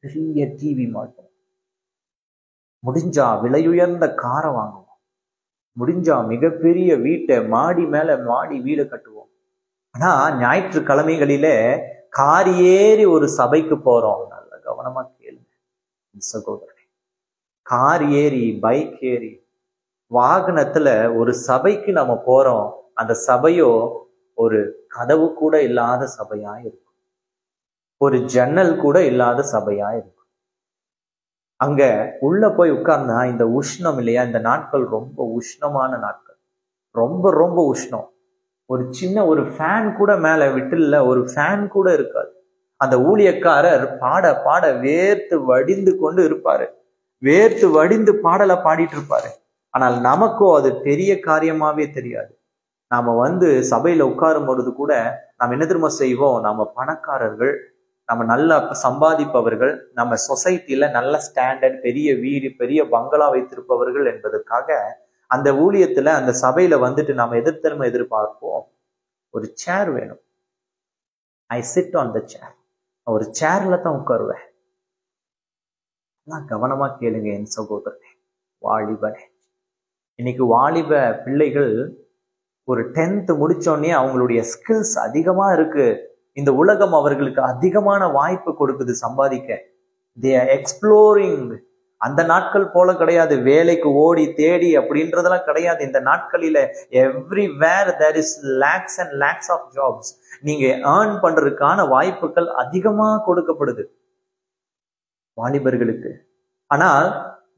பெரிய டிவி மாட்டோம், முடிஞ்சா விலையுயர்ந்த காரை வாங்குவோம், முடிஞ்சா மிகப்பெரிய வீட்டை மாடி மேல மாடி வீடு கட்டுவோம். ஆனா ஞாயிற்றுக்கிழமைகளிலே கார் ஏறி ஒரு சபைக்கு போறோம். நல்ல கவனமா கேளுங்க சகோதரனே, கார் ஏறி, பைக் ஏறி, வாகனத்துல ஒரு சபைக்கு நம்ம போறோம். அந்த சபையோ ஒரு கதவு கூட இல்லாத சபையா இருக்கும், ஒரு ஜன்னல் கூட இல்லாத சபையா இருக்கும். அங்க உள்ள போய் உட்கார்ந்தா இந்த உஷ்ணம் இல்லையா, இந்த நாட்கள் ரொம்ப உஷ்ணமான நாட்கள், ரொம்ப ரொம்ப உஷ்ணம். ஒரு சின்ன ஒரு ஃபேன் கூட மேல விட்டுல, ஒரு ஃபேன் கூட இருக்காது. அந்த ஊழியக்காரர் பாட பாட வேர்த்து வடிந்து கொண்டு இருப்பாரு, வேர்த்து வடிந்து பாடலை பாடிட்டு இருப்பாரு. ஆனால் நமக்கோ அது பெரிய காரியமாவே தெரியாது. நாம சபையில உட்காரும் பொழுது கூட நாம் என்ன தெரியுமா செய்வோம்? நாம பணக்காரர்கள், நம்ம நல்லா சம்பாதிப்பவர்கள், நம்ம சொசைட்டில நல்ல ஸ்டாண்டர்ட், பெரிய வீடு, பெரிய பங்களா வைத்திருப்பவர்கள் என்பதற்காக அந்த ஊழியத்துல அந்த சபையில நாம எதிர்பார்ப்போம், ஒரு சேர் வேணும். ஐ சிட் ஆன் த சேர். ஒரு சேர்ல தான் உட்காருவேன். கவனமா கேளுங்க என் சகோதரனே, வாலிபனே. இன்னைக்கு வாலிப பிள்ளைகள் ஒரு 10th முடிச்சோடனே அவங்களுடைய ஸ்கில்ஸ் அதிகமா இருக்கு. இந்த உலகம் அவர்களுக்கு அதிகமான வாய்ப்பு கொடுக்குது சம்பாதிக்க. They are exploring. அந்த நாட்கள் போல கிடையாது, வேலைக்கு ஓடி தேடி அப்படின்றதெல்லாம் கிடையாது. இந்த நாட்களில everywhere there is lakhs and lakhs of jobs. நீங்க ஏர்ன் பண்றதுக்கான வாய்ப்புகள் அதிகமா கொடுக்கப்படுது வாலிபர்களுக்கு. ஆனால்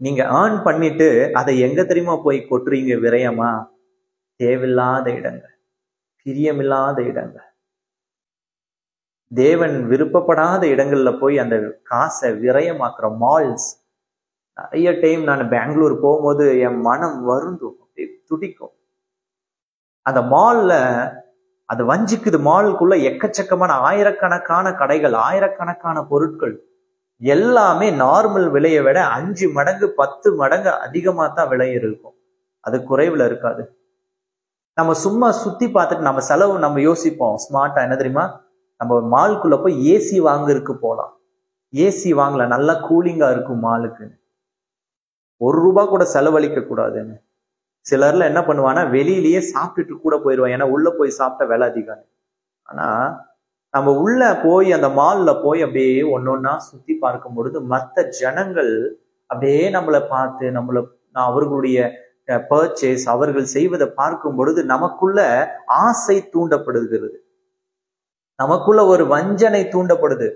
நீங்க ஏர்ன் பண்ணிட்டு அதை எங்க தெரியுமா போய் கொட்டுறீங்க? விரயமா? தேவையில்லாத இடங்கள், பிரியமில்லாத இடங்கள், தேவன் விருப்பப்படாத இடங்கள்ல போய் அந்த காசை விரயமாக்குற மால்ஸ். நிறைய டைம் நான் பெங்களூர் போகும்போது என் மனம் வருந்தும், துடிக்கும். அந்த மால்ல அது வஞ்சிக்குது. மாலுக்குள்ள எக்கச்சக்கமான ஆயிரக்கணக்கான கடைகள், ஆயிரக்கணக்கான பொருட்கள், எல்லாமே நார்மல் விலையை விட 5 மடங்கு 10 மடங்கு அதிகமா தான் விலை இருக்கும். அது குறைவுல இருக்காது. நம்ம சும்மா சுத்தி பார்த்துட்டு நம்ம செலவு நம்ம யோசிப்போம் ஸ்மார்ட்டா. என்ன தெரியுமா? நம்ம மாலுக்குள்ள போய் ஏசி வாங்குறதுக்கு போகலாம். ஏசி வாங்கலாம், நல்லா கூலிங்கா இருக்கும் மாலுக்கு. ₹1 கூட செலவழிக்க கூடாதுன்னு. சிலர்ல என்ன பண்ணுவானா, வெளியிலேயே சாப்பிட்டுட்டு கூட போயிடுவான், ஏன்னா உள்ள போய் சாப்பிட்ட விலை அதிகம். ஆனா நம்ம உள்ள போய் அந்த மால்ல போய் அப்படியே ஒன்னொன்னா சுத்தி பார்க்கும் பொழுது மற்ற ஜனங்கள் அப்படியே நம்மளை பார்த்து அவர்களுடைய பர்ச்சேஸ், அவர்கள் செய்வதை பார்க்கும் பொழுது நமக்குள்ள ஆசை தூண்டப்படுகிறது, நமக்குள்ள ஒரு வஞ்சனை தூண்டப்படுது.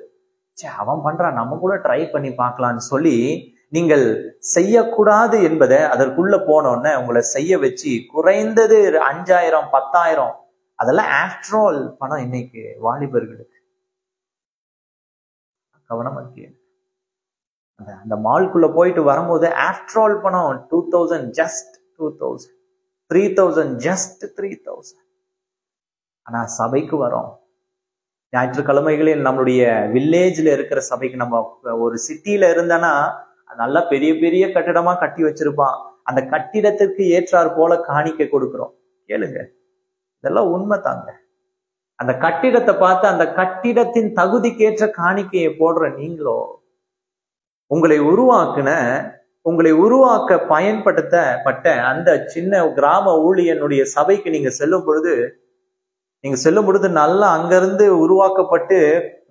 அவன் பண்றான், நம்ம கூட ட்ரை பண்ணி பார்க்கலான்னு சொல்லி நீங்கள் செய்யக்கூடாது என்பதை அதற்குள்ள போனோன்னு உங்களை செய்ய வச்சு குறைந்தது 5000 10,000, அதெல்லாம் ஆஃப்டர் ஆல் பணம். இன்னைக்கு வாலிபர்களுக்கு கவனமா கேளு. அந்த மால்குள்ள போயிட்டு வரும்போது ஆஃப்டர் ஆல் பணம் 2000, ஜஸ்ட் 2000, 3000, ஜஸ்ட் 3000. ஆனா சபைக்கு வரோம். ஞாயிற்றுக்கிழமைகளில் நம்மளுடைய வில்லேஜ்ல இருக்கிற சபைக்கு, நம்ம ஒரு சிட்டியில இருந்தனா நல்லா பெரிய பெரிய கட்டிடமா கட்டி வச்சிருப்பான். அந்த கட்டிடத்திற்கு ஏற்றாற் போல காணிக்கை கொடுக்கிறோம். கேளுங்க, இதெல்லாம் உண்மை தாங்க. அந்த கட்டிடத்தை பார்த்து அந்த கட்டிடத்தின் தகுதிக்கேற்ற காணிக்கையை போடுற நீங்களோ, உங்களை உருவாக்க பயன்படுத்தப்பட்ட அந்த சின்ன கிராம ஊழியனுடைய சபைக்கு நீங்க செல்லும் பொழுது நல்லா அங்கிருந்து உருவாக்கப்பட்டு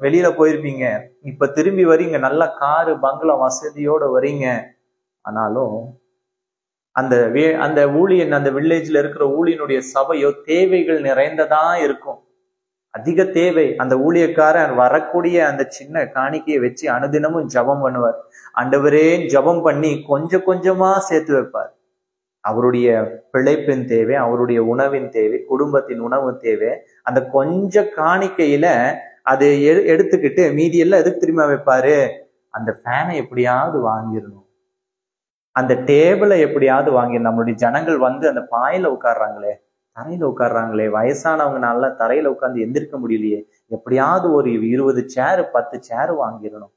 வெளியில போயிருப்பீங்க. இப்ப திரும்பி வரீங்க, நல்ல காரு பங்களா வசதியோட வரீங்க. ஆனாலும் அந்த ஊழியன், அந்த வில்லேஜ்ல இருக்கிற ஊழியனுடைய சபையோ தேவைகள் நிறைந்ததா இருக்கும், அதிக தேவை. அந்த ஊழியக்காரன் வரக்கூடிய அந்த சின்ன காணிக்கையை வச்சு அனுதினமும் ஜபம் பண்ணுவார். ஆண்டவரே ஜபம் பண்ணி கொஞ்சம் கொஞ்சமா சேர்த்து வைப்பார். அவருடைய பிழைப்பின் தேவை, அவருடைய உணவின் தேவை, குடும்பத்தின் உணவு தேவை. அந்த கொஞ்ச காணிக்கையில அதை எடுத்துக்கிட்டு மீதி எல்லாம் எதுக்கு திரும்ப வைப்பாரு? அந்த ஃபேனை எப்படியாவது வாங்கிடணும், அந்த டேபிளை எப்படியாவது வாங்கி. நம்மளுடைய ஜனங்கள் அந்த பாயில உட்கார்றாங்களே, தரையில உட்கார்றாங்களே, வயசானவங்க நல்லா தரையில உட்கார்ந்து எந்திரிக்க முடியலையே, எப்படியாவது ஒரு 20 சேர் 10 சேர் வாங்கிடணும்.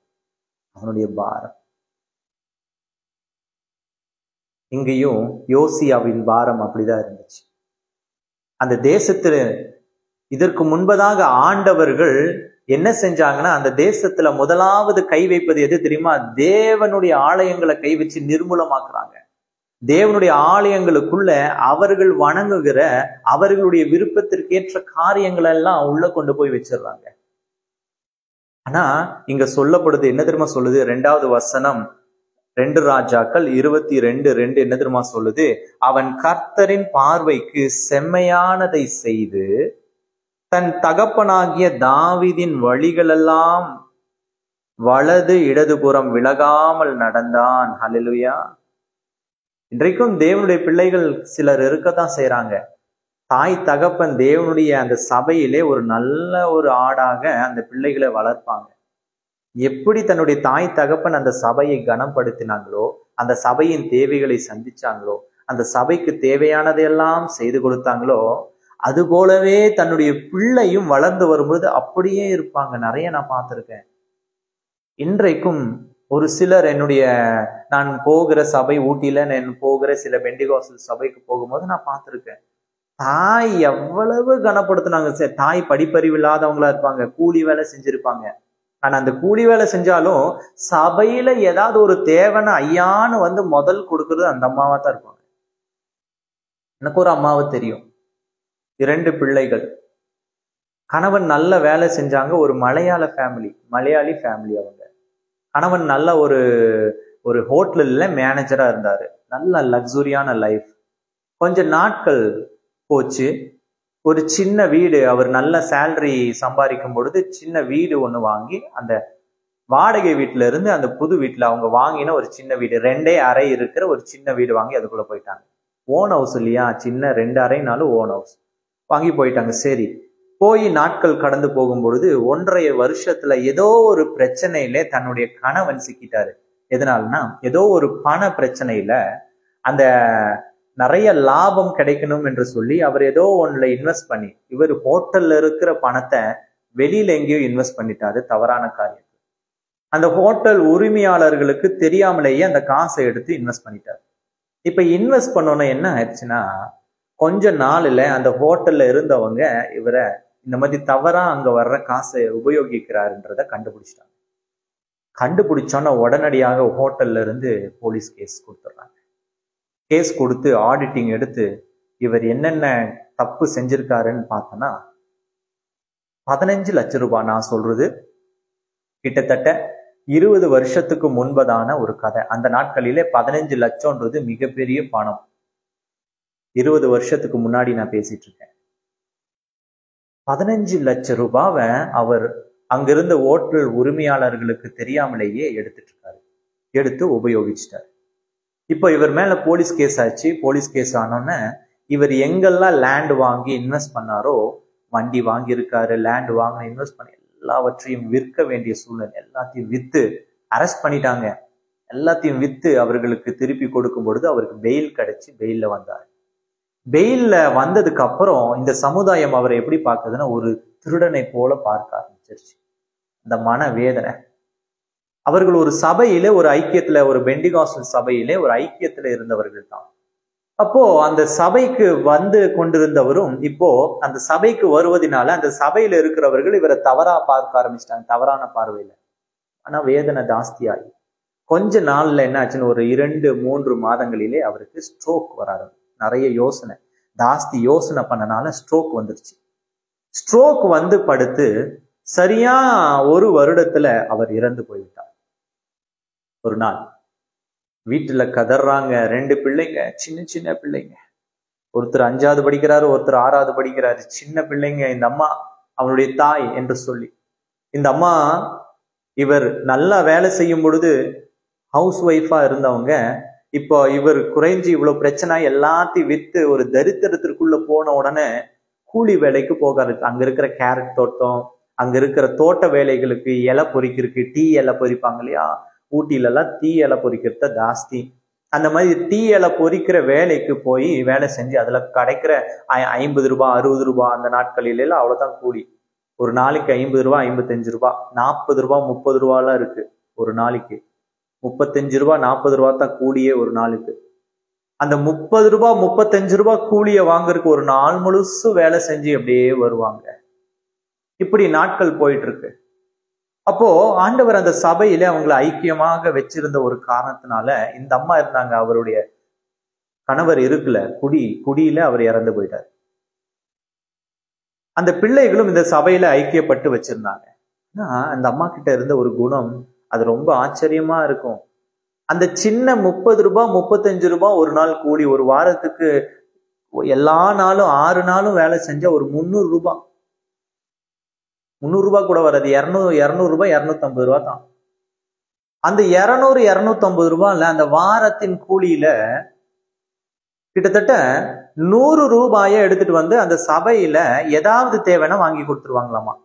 அவனுடைய பாரம். இங்கேயும் யோசியாவின் பாரம் அப்படிதான் இருந்துச்சு. அந்த தேசத்துல இதற்கு முன்பதாக ஆண்டவர்கள் என்ன செஞ்சாங்கன்னா, அந்த தேசத்துல முதலாவது கை வைப்பது எது தெரியுமா? தேவனுடைய ஆலயங்களை கை வச்சு நிர்மூலமாக்குறாங்க. தேவனுடைய ஆலயங்களுக்குள்ள அவர்கள் வணங்குகிற அவர்களுடைய விருப்பத்திற்கேற்ற காரியங்கள் எல்லாம் உள்ள கொண்டு போய் வச்சிடுறாங்க. ஆனா இங்க சொல்லப்படுது, என்ன தெரியுமா சொல்லுது? 2வது வசனம், 2 ராஜாக்கள் 22:2 என்ன தெரியுமா சொல்லுது? அவன் கர்த்தரின் பார்வைக்கு செம்மையானதை செய்து தன் தகப்பனாகிய தாவீதின் வழிகளெல்லாம் வலது இடதுபுறம் விலகாமல் நடந்தான். ஹல்லேலூயா. இன்றைக்கும் தேவனுடைய பிள்ளைகள் சிலர் இருக்கத்தான் செய்யறாங்க. தாய் தகப்பன் தேவனுடைய அந்த சபையிலே ஒரு நல்ல ஒரு ஆடாக அந்த பிள்ளைகளை வளர்ப்பாங்க. எப்படி தன்னுடைய தாய் தகப்பன் அந்த சபையை கனப்படுத்தினாங்களோ, அந்த சபையின் தேவைகளை சந்திச்சாங்களோ, அந்த சபைக்கு தேவையானதையெல்லாம் செய்து கொடுத்தாங்களோ அது போலவே தன்னுடைய பிள்ளையும் வளர்ந்து வரும்போது அப்படியே இருப்பாங்க. நிறைய நான் பார்த்திருக்கேன். இன்றைக்கும் ஒரு சிலர் நான் போகிற சபை ஊட்டியில நான் போகிற சில பெண்டிகாஸ்டல் சபைக்கு போகும்போது நான் பார்த்திருக்கேன். தாய் எவ்வளவு கனப்படுத்தினாங்க. தாய் படிப்பறிவு இல்லாதவங்களா இருப்பாங்க, கூலி வேலை செஞ்சிருப்பாங்க. ஆனா அந்த கூலி வேலை செஞ்சாலும் சபையில ஏதாவது ஒரு தேவைன்னு ஐயான்னு வந்து முதல் கொடுக்கறது அந்த அம்மாவா தான் இருப்பாங்க. எனக்கு ஒரு அம்மாவை தெரியும், 2 பிள்ளைகள். கணவன் நல்ல வேலை செஞ்சாங்க. ஒரு மலையாளி ஃபேமிலி அவங்க. கணவன் நல்ல ஒரு ஹோட்டல்ல மேனேஜரா இருந்தாரு. நல்ல லக்ஸுரியான லைஃப். கொஞ்ச நாட்கள் போச்சு. ஒரு சின்ன வீடு, அவர் நல்ல சேலரி சம்பாதிக்கும் பொழுது சின்ன வீடு ஒண்ணு வாங்கி, அந்த வாடகை வீட்டுல இருந்து அந்த புது வீட்டுல அவங்க வாங்கின ஒரு சின்ன வீடு, 2 அறை இருக்கிற ஒரு சின்ன வீடு வாங்கி அதுக்குள்ள போயிட்டாங்க. ஓன் ஹவுஸ் இல்லையா, சின்ன 2 அறைனாலும் ஓன் ஹவுஸ் வாங்கி போயிட்டாங்க. சரி, போய் நாட்கள் கடந்து போகும் பொழுது 1.5 வருஷத்துல ஏதோ ஒரு பிரச்சனையில தன்னுடைய கணவன் சிக்கிட்டாரு. எதனாலனா ஏதோ ஒரு பண பிரச்சனையில அந்த நிறைய லாபம் கிடைக்கணும் என்று சொல்லி அவர் ஏதோ ஒண்ணுல இன்வெஸ்ட் பண்ணி, இவர் ஹோட்டல்ல இருக்கிற பணத்தை வெளியில எங்கேயோ இன்வெஸ்ட் பண்ணிட்டாரு, தவறான காரியம். அந்த ஹோட்டல் உரிமையாளர்களுக்கு தெரியாமலேயே அந்த காசை எடுத்து இன்வெஸ்ட் பண்ணிட்டாரு. இப்ப இன்வெஸ்ட் பண்ணோன்னா என்ன ஆயிடுச்சுன்னா, கொஞ்ச நாள்ல அந்த ஹோட்டல்ல இருந்தவங்க இவரை இந்த மாதிரி தவறா அங்க வர்ற காசை உபயோகிக்கிறாருன்றத கண்டுபிடிச்சிட்டாங்க. கண்டுபிடிச்சோன்னா உடனடியாக ஹோட்டல்ல இருந்து போலீஸ் கேஸ் கொடுத்துட்றாங்க. கேஸ் கொடுத்து ஆடிட்டிங் எடுத்து இவர் என்னென்ன தப்பு செஞ்சிருக்காருன்னு பார்த்தோன்னா 15 லட்சம் ரூபாய். நான் சொல்றது கிட்டத்தட்ட 20 வருஷத்துக்கு முன்பதான ஒரு கதை. அந்த நாட்களிலே 15 லட்சம்ன்றது மிகப்பெரிய பணம். 20 வருஷத்துக்கு முன்னாடி நான் பேசிட்டு இருக்கேன். 15 லட்சம் ரூபாவை அவர் அங்கிருந்த ஹோட்டல் உரிமையாளர்களுக்கு தெரியாமலேயே எடுத்துட்டு இருக்காரு. எடுத்து உபயோகிச்சிட்டாரு. இப்போ இவர் மேல போலீஸ் கேஸ் ஆச்சு. போலீஸ் கேஸ் ஆனோன்னு இவர் எங்கெல்லாம் லேண்ட் வாங்கி இன்வெஸ்ட் பண்ணாரோ, வண்டி வாங்கியிருக்காரு, லேண்ட் வாங்க இன்வெஸ்ட் பண்ணி எல்லாவற்றையும் விற்க வேண்டிய சூழ்நிலை, எல்லாத்தையும் வித்து அரெஸ்ட் பண்ணிட்டாங்க. எல்லாத்தையும் வித்து அவர்களுக்கு திருப்பி கொடுக்கும் பொழுது அவருக்கு பெயில் கிடைச்சு பெயில்ல வந்தார். பெயில்ல வந்ததுக்கு அப்புறம் இந்த சமுதாயம் அவரை எப்படி பார்க்குதுன்னா ஒரு திருடனை போல பார்க்க ஆரம்பிச்சிருச்சு. அந்த மன வேதனை. அவர்கள் ஒரு சபையில, ஒரு ஐக்கியத்துல, ஒரு பெண்டிகாஸ்டல் சபையிலே ஒரு ஐக்கியத்துல இருந்தவர்கள் தான். அப்போ அந்த சபைக்கு வந்து கொண்டிருந்தவரும் இப்போ அந்த சபைக்கு வருவதனால அந்த சபையில இருக்கிறவர்கள் இவரை தவறா பார்க்க ஆரம்பிச்சிட்டாங்க, தவறான பார்வையில. ஆனா வேதனை ஜாஸ்தியாகி கொஞ்ச நாள்ல என்ன ஆச்சுன்னு ஒரு 2-3 மாதங்களிலே அவருக்கு ஸ்ட்ரோக் வர ஆரம்பிச்சு. நிறைய யோசனை, ஜாஸ்தி யோசனை பண்ணனால ஸ்ட்ரோக் வந்துருச்சு. ஸ்ட்ரோக் வந்து படுத்து சரியா 1 வருடத்துல அவர் இறந்து போய்விட்டார். ஒரு நாள் வீட்டுல கதறாங்க. 2 பிள்ளைங்க, சின்ன சின்ன பிள்ளைங்க. ஒருத்தர் 5வது படிக்கிறாரு, ஒருத்தர் 6வது படிக்கிறாரு. சின்ன பிள்ளைங்க. இந்த அம்மா அவனுடைய தாய் என்று சொல்லி, இந்த அம்மா இவர் நல்லா வேலை செய்யும் பொழுது ஹவுஸ் ஒய்ஃபா இருந்தவங்க இப்போ இவர் குறைஞ்சி இவ்வளவு பிரச்சனை எல்லாத்தையும் வித்து ஒரு தரித்திரத்திற்குள்ள போன உடனே கூலி வேலைக்கு போகாரு. அங்க இருக்கிற கேரட் தோட்டம், அங்க இருக்கிற தோட்ட வேலைகளுக்கு இலை பொறிக்கிறதுக்கு, டீ இலை பொறிப்பாங்க இல்லையா, ஊட்டியில எல்லாம் டீ இலை பொறிக்கிறத ஜாஸ்தி. அந்த மாதிரி டீ இலை பொறிக்கிற வேலைக்கு போய் வேலை செஞ்சு அதுல கிடைக்கிற 50 ரூபாய் 60 ரூபாய் அந்த நாட்களில எல்லாம் அவ்வளவுதான் கூலி. ஒரு நாளைக்கு 50 ரூபாய் 55 ரூபாய் 40 ரூபாய் 30 ரூபாய்லாம் இருக்கு. ஒரு நாளைக்கு 35 ரூபாய் 40 ரூபாய் தான் கூலியே ஒரு நாளுக்கு. அந்த 30 ரூபாய் 35 ரூபாய் கூலியை வாங்குறதுக்கு ஒரு நாள் முழுசும் வேலை செஞ்சு அப்படியே வருவாங்க. இப்படி நாட்கள் போயிட்டு இருக்கு. அப்போ ஆண்டவர் அந்த சபையில அவங்களை ஐக்கியமாக வச்சிருந்த ஒரு காரணத்தினால இந்த அம்மா இருந்தாங்க, அவருடைய கணவர் இருக்குல்ல, குடியில அவர் இறந்து போயிட்டார். அந்த பிள்ளைகளும் இந்த சபையில ஐக்கியப்பட்டு வச்சிருந்தாங்க. அந்த அம்மா கிட்ட இருந்த ஒரு குணம், அது ரொம்ப ஆச்சரியமா இருக்கும். அந்த சின்ன 30 ரூபாய் 35 ரூபாய் ஒரு நாள் கூலி, ஒரு வாரத்துக்கு எல்லா நாளும் 6 நாளும் வேலை செஞ்சா ஒரு 300 ரூபாய் 300 ரூபாய் கூட வராது, 200 ரூபாய் 250 ரூபாய் தான். அந்த 200-250 ரூபாய்ல அந்த வாரத்தின் கூலியில கிட்டத்தட்ட 100 ரூபாயை எடுத்துட்டு வந்து அந்த சபையில ஏதாவது தேவைன்னா வாங்கி கொடுத்துருவாங்களாமா.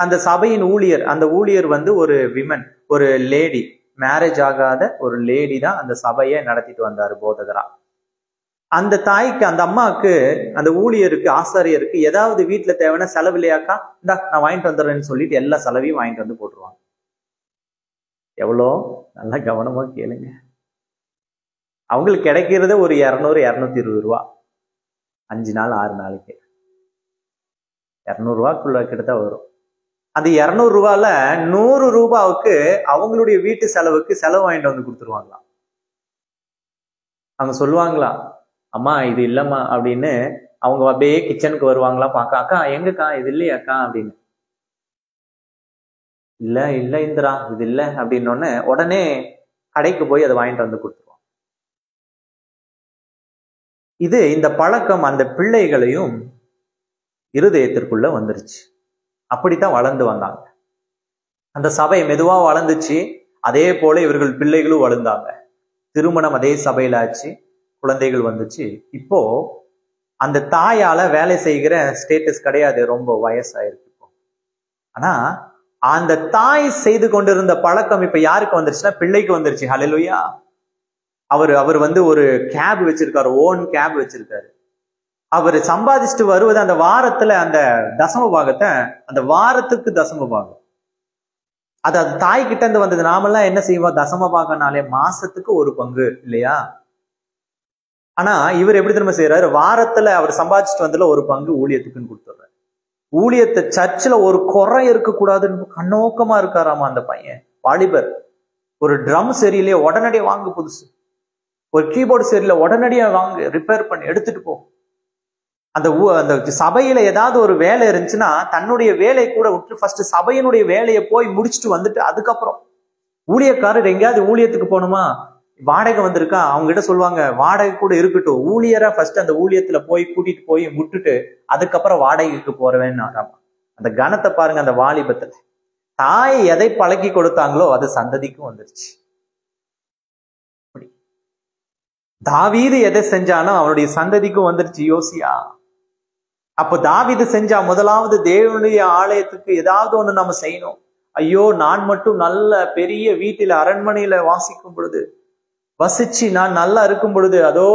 அந்த சபையின் ஊழியர், அந்த ஊழியர் வந்து ஒரு விமன், ஒரு லேடி, மேரேஜ் ஆகாத ஒரு லேடி தான் அந்த சபையை நடத்திட்டு வந்தாரு போதகரா. அந்த தாய்க்கு, அந்த அம்மாவுக்கு, அந்த ஊழியருக்கு, ஆசாரியருக்கு ஏதாவது வீட்டுல தேவைன்னா செலவு இல்லையாக்கா, இந்தா நான் வாங்கிட்டு வந்துடுறேன்னு சொல்லிட்டு எல்லா செலவையும் வாங்கிட்டு வந்து போட்டுருவாங்க. எவ்வளோ நல்லா கவனமா கேளுங்க. அவங்களுக்கு கிடைக்கிறது ஒரு 200 220 ரூபா, 5 நாள் 6 நாளைக்கு 200 ரூபாய்க்குள்ள கிட்ட வரும். அந்த 200 ரூபாயில 100 ரூபாவுக்கு அவங்களுடைய வீட்டு செலவுக்கு செலவு வாங்கிட்டு வந்து கொடுத்துருவாங்களாம். அவங்க சொல்லுவாங்களா, அம்மா இது இல்லம்மா அப்படின்னு. அவங்க அப்படியே கிச்சனுக்கு வருவாங்களா, பாக்கா, அக்கா எங்கக்கா இது இல்லையாக்கா அப்படின்னு. இல்ல இல்ல இந்திரா இது இல்ல அப்படின்னு உடனே கடைக்கு போய் அதை வாங்கிட்டு வந்து கொடுத்துருவாங்க. இந்த பழக்கம் அந்த பிள்ளைகளையும் இருதயத்திற்குள்ள வந்துருச்சு. அப்படித்தான் வளர்ந்து வந்தாங்க. அந்த சபை மெதுவா வளர்ந்துச்சு. அதே போல இவர்கள் பிள்ளைகளும் வளர்ந்தாங்க. திருமணம் அதே சபையில ஆச்சு, குழந்தைகள் வந்துச்சு. இப்போ அந்த தாயால வேலை செய்கிற ஸ்டேட்டஸ் கிடையாது, ரொம்ப வயசாயிருக்கு இப்போ. ஆனா அந்த தாய் செய்து கொண்டிருந்த பழக்கம் இப்ப யாருக்கு வந்துருச்சுன்னா பிள்ளைக்கு வந்துருச்சு. ஹல்லேலூயா. அவர் ஒரு கேப் வச்சிருக்காரு, ஓன் கேப் வச்சிருக்காரு. அவர் சம்பாதிச்சுட்டு வருவது அந்த வாரத்துல அந்த தசம பாகத்தை, அந்த வாரத்துக்கு தசம பாகம் அது தாய் கிட்ட இருந்து வந்தது. நாமெல்லாம் என்ன செய்வோம், தசம பாகம்னாலே மாசத்துக்கு ஒரு பங்கு இல்லையா? ஆனா இவர் எப்படி திரும்ப செய்யறாரு, வாரத்துல அவர் சம்பாதிச்சுட்டு வந்ததுல ஒரு பங்கு ஊழியத்துக்குன்னு கொடுத்துடுறாரு. ஊழியத்தை சர்ச்சில் ஒரு குறை இருக்கக்கூடாதுன்னு கண்ணோக்கமா இருக்காராமா அந்த பையன், வாலிபர். ஒரு ட்ரம் சரியில்லையே உடனடியாக வாங்க புதுசு, ஒரு கீபோர்டு சரியில்லை உடனடியா வாங்க, ரிப்பேர் பண்ணி எடுத்துட்டு போ. அந்த சபையில ஏதாவது ஒரு வேலை இருந்துச்சுன்னா தன்னுடைய வேலையை கூட விட்டு ஃபர்ஸ்ட் சபையினுடைய வேலையை போய் முடிச்சுட்டு வந்துட்டு அதுக்கப்புறம் ஊழியக்காரர் எங்கேயாவது ஊழியத்துக்கு போகணுமா, வாடகை வந்திருக்கா, அவங்க கிட்ட சொல்லுவாங்க வாடகை கூட இருக்கட்டும், ஊழியரா ஃபர்ஸ்ட் அந்த ஊழியத்துல போய் கூட்டிட்டு போய் விட்டுட்டு அதுக்கப்புறம் வாடகைக்கு போறவேன்னு. அந்த கணத்தை பாருங்க. அந்த வாலிபத்துல தாய் எதை பழக்கி கொடுத்தாங்களோ அது சந்ததிக்கும் வந்துருச்சு. தாவீது எதை செஞ்சானோ அவனுடைய சந்ததிக்கும் வந்துருச்சு. யோசியா. அப்போ தாவீது செஞ்சா, முதலாவது தேவனுடைய ஆலயத்துக்கு ஏதாவது ஒண்ணு நம்ம செய்யணும். ஐயோ நான் மட்டும் நல்ல பெரிய வீட்டில அரண்மனையில வாசிக்கும் பொழுது, வசிச்சு நான் நல்லா இருக்கும் பொழுது, அதோ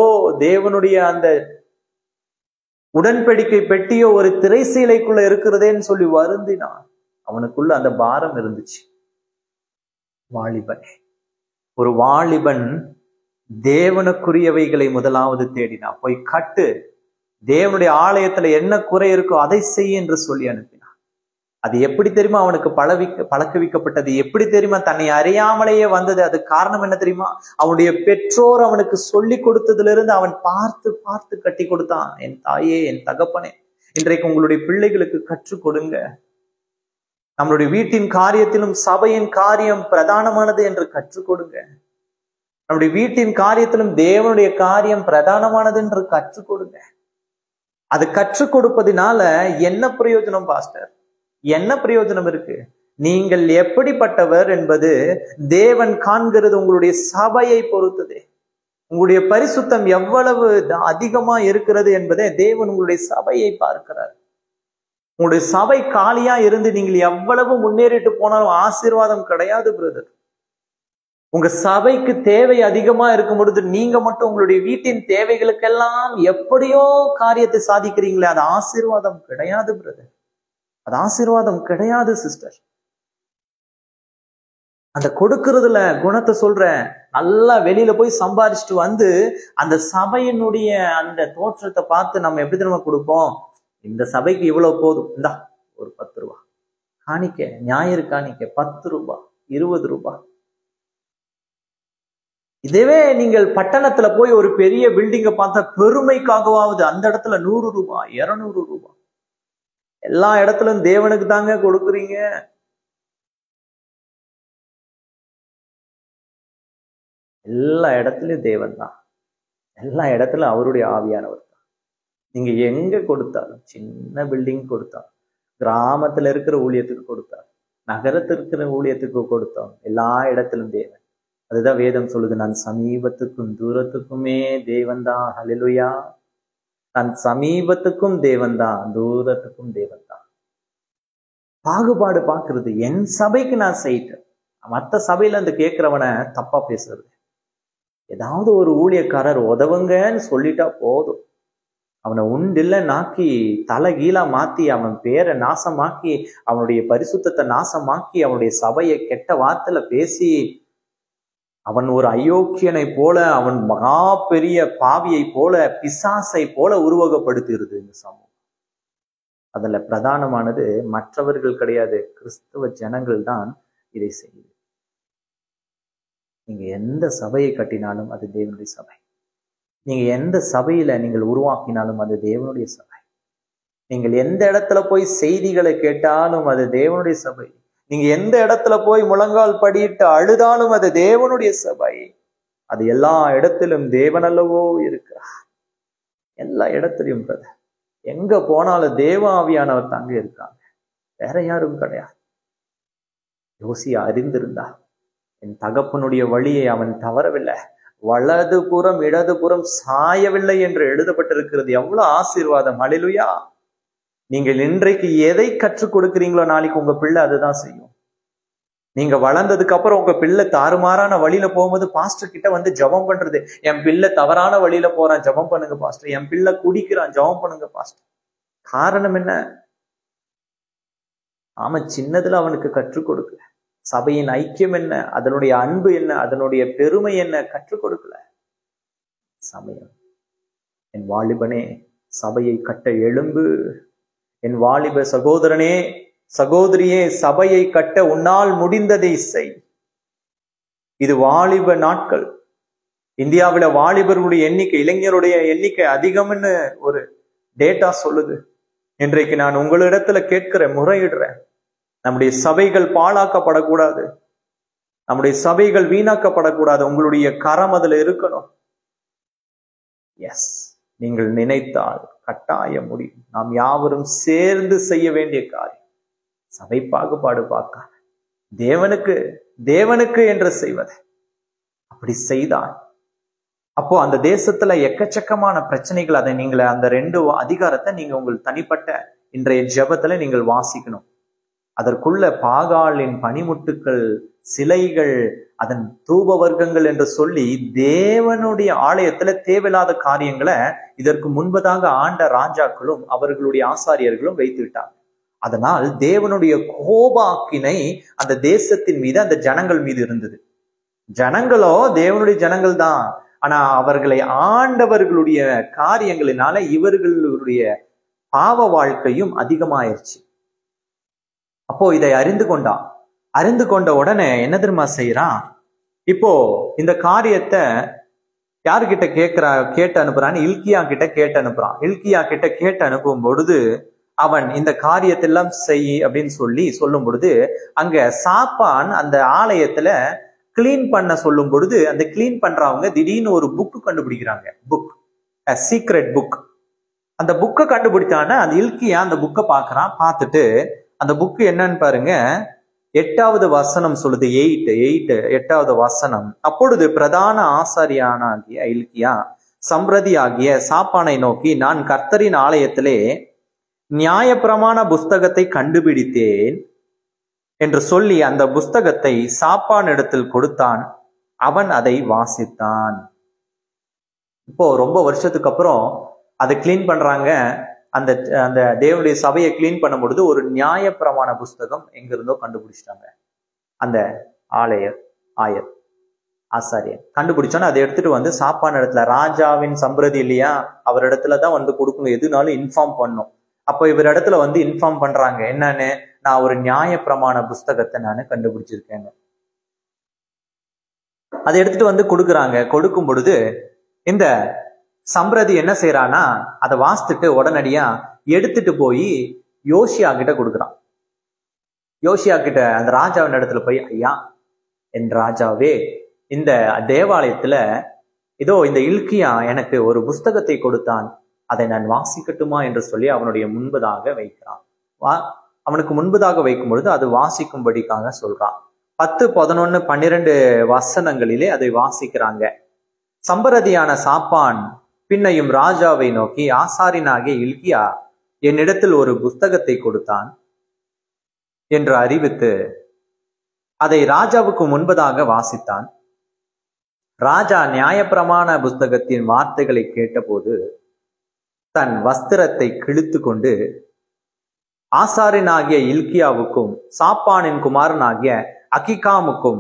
தேவனுடைய அந்த உடன்படிக்கை பெட்டியோ ஒரு திரைசீலைக்குள்ள இருக்கிறதேன்னு சொல்லி வருந்தினான். அவனுக்குள்ள அந்த பாரம் இருந்துச்சு. வாலிபன், ஒரு வாலிபன் தேவனுக்குரியவைகளை முதலாவது தேடினா. போய் கட்டு, தேவனுடைய ஆலயத்துல என்ன குறை இருக்கோ அதை செய் என்று சொல்லி அனுப்பினான். அது எப்படி தெரியுமா அவனுக்கு பழக்கவிக்கப்பட்டது? எப்படி தெரியுமா தன்னை அறியாமலேயே வந்தது? அது காரணம் என்ன தெரியுமா? அவனுடைய பெற்றோர் அவனுக்கு சொல்லி கொடுத்ததுல இருந்து அவன் பார்த்து பார்த்து கட்டி கொடுத்தான். என் தாயே, என் தகப்பனே, இன்றைக்கு உங்களுடைய பிள்ளைகளுக்கு கற்றுக் கொடுங்க. நம்மளுடைய வீட்டின் காரியத்திலும் சபையின் காரியம் பிரதானமானது என்று கற்றுக் கொடுங்க. நம்முடைய வீட்டின் காரியத்திலும் தேவனுடைய காரியம் பிரதானமானது என்று கற்றுக் கொடுங்க. அது கற்றுக் கொடுப்பதினால என்ன பிரயோஜனம் பாஸ்டர்? என்ன பிரயோஜனம் இருக்கு? நீங்கள் எப்படிப்பட்டவர் என்பது தேவன் காண்கிறது உங்களுடைய சபையை பொறுத்ததே. உங்களுடைய பரிசுத்தம் எவ்வளவு அதிகமா இருக்கிறது என்பதை தேவன் உங்களுடைய சபையை பார்க்கிறார். உங்களுடைய சபை காலியா இருந்து நீங்கள் எவ்வளவு முன்னேறிட்டு போனாலும் ஆசீர்வாதம் கிடையாது பிரதர். உங்க சபைக்கு தேவை அதிகமா இருக்கும் பொழுது நீங்க மட்டும் உங்களுடைய வீட்டின் தேவைகளுக்கெல்லாம் எப்படியோ காரியத்தை சாதிக்கிறீங்களே, அது ஆசீர்வாதம் கிடையாது பிரதர். அது ஆசீர்வாதம் கிடையாது சிஸ்டர். அந்த கொடுக்கறதுல குணத்தை சொல்றேன். நல்லா வெளியில போய் சம்பாதிச்சுட்டு வந்து அந்த சபையினுடைய அந்த தோற்றத்தை பார்த்து நம்ம எப்படி தெரியுமா கொடுப்போம்? இந்த சபைக்கு இவ்வளவு போதும், இந்தா ஒரு 10 ரூபாய் காணிக்க, ஞாயிறு காணிக்க 10 ரூபாய் 20 ரூபாய். இதே நீங்கள் பட்டணத்துல போய் ஒரு பெரிய பில்டிங்கை பார்த்தா பெருமைக்காகவாவது அந்த இடத்துல 100 ரூபாய் 200 ரூபாய். எல்லா இடத்துலும் தேவனுக்கு தாங்க கொடுக்குறீங்க. எல்லா இடத்துலயும் தேவன் தான். எல்லா இடத்துலயும் அவருடைய ஆவியானவர் தான். நீங்க எங்க கொடுத்தாலும், சின்ன பில்டிங் கொடுத்தாலும், கிராமத்துல இருக்கிற ஊழியத்துக்கு கொடுத்தாலும், நகரத்தில் இருக்கிற ஊழியத்துக்கு கொடுத்தாலும், எல்லா இடத்திலும் தேவன். அதுதான் வேதம் சொல்லுது, நான் சமீபத்துக்கும் தூரத்துக்குமே தேவன் தான். ஹல்லேலூயா. நான் சமீபத்துக்கும் தேவன் தான், தூரத்துக்கும் தேவன் தான். பாகுபாடு பார்க்கிறது. என் சபைக்கு நான் செய்யிட்டேன், மற்ற சபையில அந்த கேட்கிறவனை தப்பா பேசுறது. ஏதாவது ஒரு ஊழியக்காரர் உதவுங்கன்னு சொல்லிட்டா போதும், அவனை உண்டில்ல நாக்கி தலைகீழா மாத்தி, அவன் பேரை நாசமாக்கி, அவனுடைய பரிசுத்தத்தை நாசமாக்கி, அவனுடைய சபையை கெட்ட வார்த்தையில பேசி, அவன் ஒரு அயோக்கியனை போல, அவன் மகா பெரிய பாவியை போல, பிசாசை போல உருவகப்படுத்துகிறது இந்த சமூகம். அதுல பிரதானமானது மற்றவர்கள் கிடையாது, கிறிஸ்தவ ஜனங்கள் தான் இதை செய்யுது. நீங்க எந்த சபையை கட்டினாலும் அது தேவனுடைய சபை. நீங்க எந்த சபையில நீங்கள் உருவாக்கினாலும் அது தேவனுடைய சபை. நீங்கள் எந்த இடத்துல போய் செய்திகளை கேட்டாலும் அது தேவனுடைய சபை. நீங்க எந்த இடத்துல போய் முழங்கால் படியிட்டு அழுதாலும் அது தேவனுடைய சபை. அது எல்லா இடத்திலும் தேவன் அல்லவோ இருக்கிறார். எல்லா இடத்திலும் பிரதர், எங்க போனாலும் தேவ ஆவியானவர் தங்க இருக்காங்க, வேற யாரும் கிடையாது. யோசியா அறிந்திருந்தா, என் தகப்பனுடைய வழியை அவன் தவறவில்லை, வலது புறம் இடது புறம் சாயவில்லை என்று எழுதப்பட்டிருக்கிறது. எவ்வளவு ஆசீர்வாதம்! ஹல்லேலூயா! நீங்கள் இன்றைக்கு எதை கற்றுக் கொடுக்கிறீங்களோ நாளைக்கு உங்க பிள்ளை அதுதான் செய்யும். நீங்க வளர்ந்ததுக்கு அப்புறம் உங்க பிள்ளை தாறுமாறான வழியில போகும்போது பாஸ்டர் கிட்ட வந்து ஜெபம் பண்றது, என் பிள்ளை தவறான வழியில போறான், ஜெபம் பண்ணுங்க பாஸ்டர். என் பிள்ளை குடிக்கிறான், ஜெபம் பண்ணுங்க பாஸ்டர். காரணம் என்ன? ஆமா, சின்னதுல அவனுக்கு கற்றுக் கொடுக்கல. சபையின் ஐக்கியம் என்ன, அதனுடைய அன்பு என்ன, அதனுடைய பெருமை என்ன கற்றுக் கொடுக்கல. சமயம், என் வாலிபனே சபையை கட்ட எழும்பு. என் வாலிப சகோதரனே சகோதரியே, சபையை கட்ட உன்னால் முடிந்ததை செய். இது வாலிப நாட்கள். இந்தியாவில வாலிபர்களுடைய எண்ணிக்கை, இளைஞருடைய எண்ணிக்கை அதிகம்னு ஒரு டேட்டா சொல்லுது. இன்றைக்கு நான் உங்களிடத்துல கேட்கிறேன், முறையிடுறேன், நம்முடைய சபைகள் பாழாக்கப்படக்கூடாது, நம்முடைய சபைகள் வீணாக்கப்படக்கூடாது. உங்களுடைய கரம் அதுல இருக்கணும். எஸ், நீங்கள் நினைத்தால் கட்டாய முடியும். நாம் யாவரும் சேர்ந்து செய்ய வேண்டிய காரியம். சபை பாகுபாடு பார்க்காம தேவனுக்கு என்று செய்வது. அப்படி செய்தால் அப்போ அந்த தேசத்துல எக்கச்சக்கமான பிரச்சனைகள், அதை நீங்க அந்த 2 அதிகாரத்தை நீங்க உங்கள் தனிப்பட்ட இன்றைய ஜெபத்துல நீங்கள் வாசிக்கணும். அதற்குள்ள பாகாலின் பனிமுட்டுக்கள், சிலைகள், அதன் தூப வர்க்கங்கள் என்று சொல்லி தேவனுடைய ஆலயத்துல தேவையில்லாத காரியங்களை இதற்கு முன்பதாக ஆண்ட ராஜாக்களும் அவர்களுடைய ஆசாரியர்களும் வைத்து விட்டாங்க. அதனால் தேவனுடைய கோபாக்கினை அந்த தேசத்தின் மீது, அந்த ஜனங்கள் மீது இருந்தது. ஜனங்களோ தேவனுடைய ஜனங்கள் தான், ஆனா அவர்களை ஆண்டவர்களுடைய காரியங்களினால இவர்களுடைய பாவ வாழ்க்கையும் அதிகமாயிருச்சு. அப்போ இதை அறிந்து கொண்ட உடனே என்ன தெரியுமா செய்யறான்? இப்போ இந்த காரியத்தை யாருகிட்ட கேட்டு அனுப்புறான்னு இல்கியா கிட்ட கேட்டு அனுப்புறான். இல்கியா கிட்ட கேட்டு அனுப்பும் பொழுது அவன் இந்த காரியத்தெல்லாம் செய் அப்படின்னு சொல்லும் பொழுது, அங்க சாப்பான் அந்த ஆலயத்துல கிளீன் பண்ண சொல்லும் பொழுது, அந்த கிளீன் பண்றவங்க திடீர்னு ஒரு புக் கண்டுபிடிக்கிறாங்க. Book, secret book. அந்த புக்கை கண்டுபிடிச்சான அந்த இல்கியா அந்த புக்கை பாக்குறான். பார்த்துட்டு அந்த புக்கு என்னன்னு பாருங்க, 8வது வசனம் சொல்லுது. 8வது வசனம். அப்பொழுது பிரதான ஆசாரியானாகிய இல்கியா சம்பிரதி ஆகிய சாப்பானை நோக்கி, நான் கர்த்தரின் ஆலயத்திலே நியாயப்பிரமாண புஸ்தகத்தை கண்டுபிடித்தேன் என்று சொல்லி அந்த புஸ்தகத்தை சாப்பான் இடத்தில் கொடுத்தான். அவன் அதை வாசித்தான். இப்போ ரொம்ப வருஷத்துக்கு அப்புறம் அதை கிளீன் பண்றாங்க. அந்த அந்த தேவனுடைய சபையை கிளீன் பண்ணும் பொழுது ஒரு நியாயப்பிரமாண புஸ்தகம் எங்கிருந்தோ கண்டுபிடிச்சிட்டாங்க. அந்த ஆயர் ஆசாரியன் கண்டுபிடிச்சோன்னா அதை எடுத்துட்டு வந்து சாப்பான இடத்துல, ராஜாவின் சம்பிரதி இல்லையா, அவர் இடத்துலதான் வந்து கொடுக்கணும், எதுனாலும் இன்ஃபார்ம் பண்ணும். அப்போ இவர் இடத்துல வந்து இன்ஃபார்ம் பண்றாங்க, என்னன்னு, நான் ஒரு நியாயப்பிரமாண புஸ்தகத்தை நான் கண்டுபிடிச்சிருக்கேன். அதை எடுத்துட்டு வந்து கொடுக்குறாங்க. கொடுக்கும் பொழுது இந்த சம்பிரதி என்ன செய்யறானா, அதை வாசித்துட்டு உடனடியா எடுத்துட்டு போய் யோசியா கிட்ட கொடுக்குறான். யோசியா கிட்ட அந்த ராஜாவின் இடத்துல போய், ஐயா என் ராஜாவே, இந்த தேவாலயத்துல இதோ இந்த இல்கியா எனக்கு ஒரு புஸ்தகத்தை கொடுத்தான், அதை நான் வாசிக்கட்டுமா என்று சொல்லி அவனுடைய முன்பதாக வைக்கிறான். அவனுக்கு முன்பதாக வைக்கும் பொழுது அது வாசிக்கும்படிக்காக சொல்றான். 10, 11, 12 வசனங்களிலே அதை வாசிக்கிறாங்க. சம்பிரதியான சாப்பான் பின்னையும் ராஜாவை நோக்கி, ஆசாரியனாகிய இல்கியா என்னிடத்தில் ஒரு புஸ்தகத்தை கொடுத்தான் என்று அறிவித்து அதை ராஜாவுக்கு முன்பதாக வாசித்தான். ராஜா நியாயப்பிரமாண புஸ்தகத்தின் வார்த்தைகளை கேட்டபோது தன் வஸ்திரத்தை கிழித்து கொண்டு ஆசாரியனாகிய இல்கியாவுக்கும் சாப்பானின் குமாரனாகிய அகிகாமுக்கும்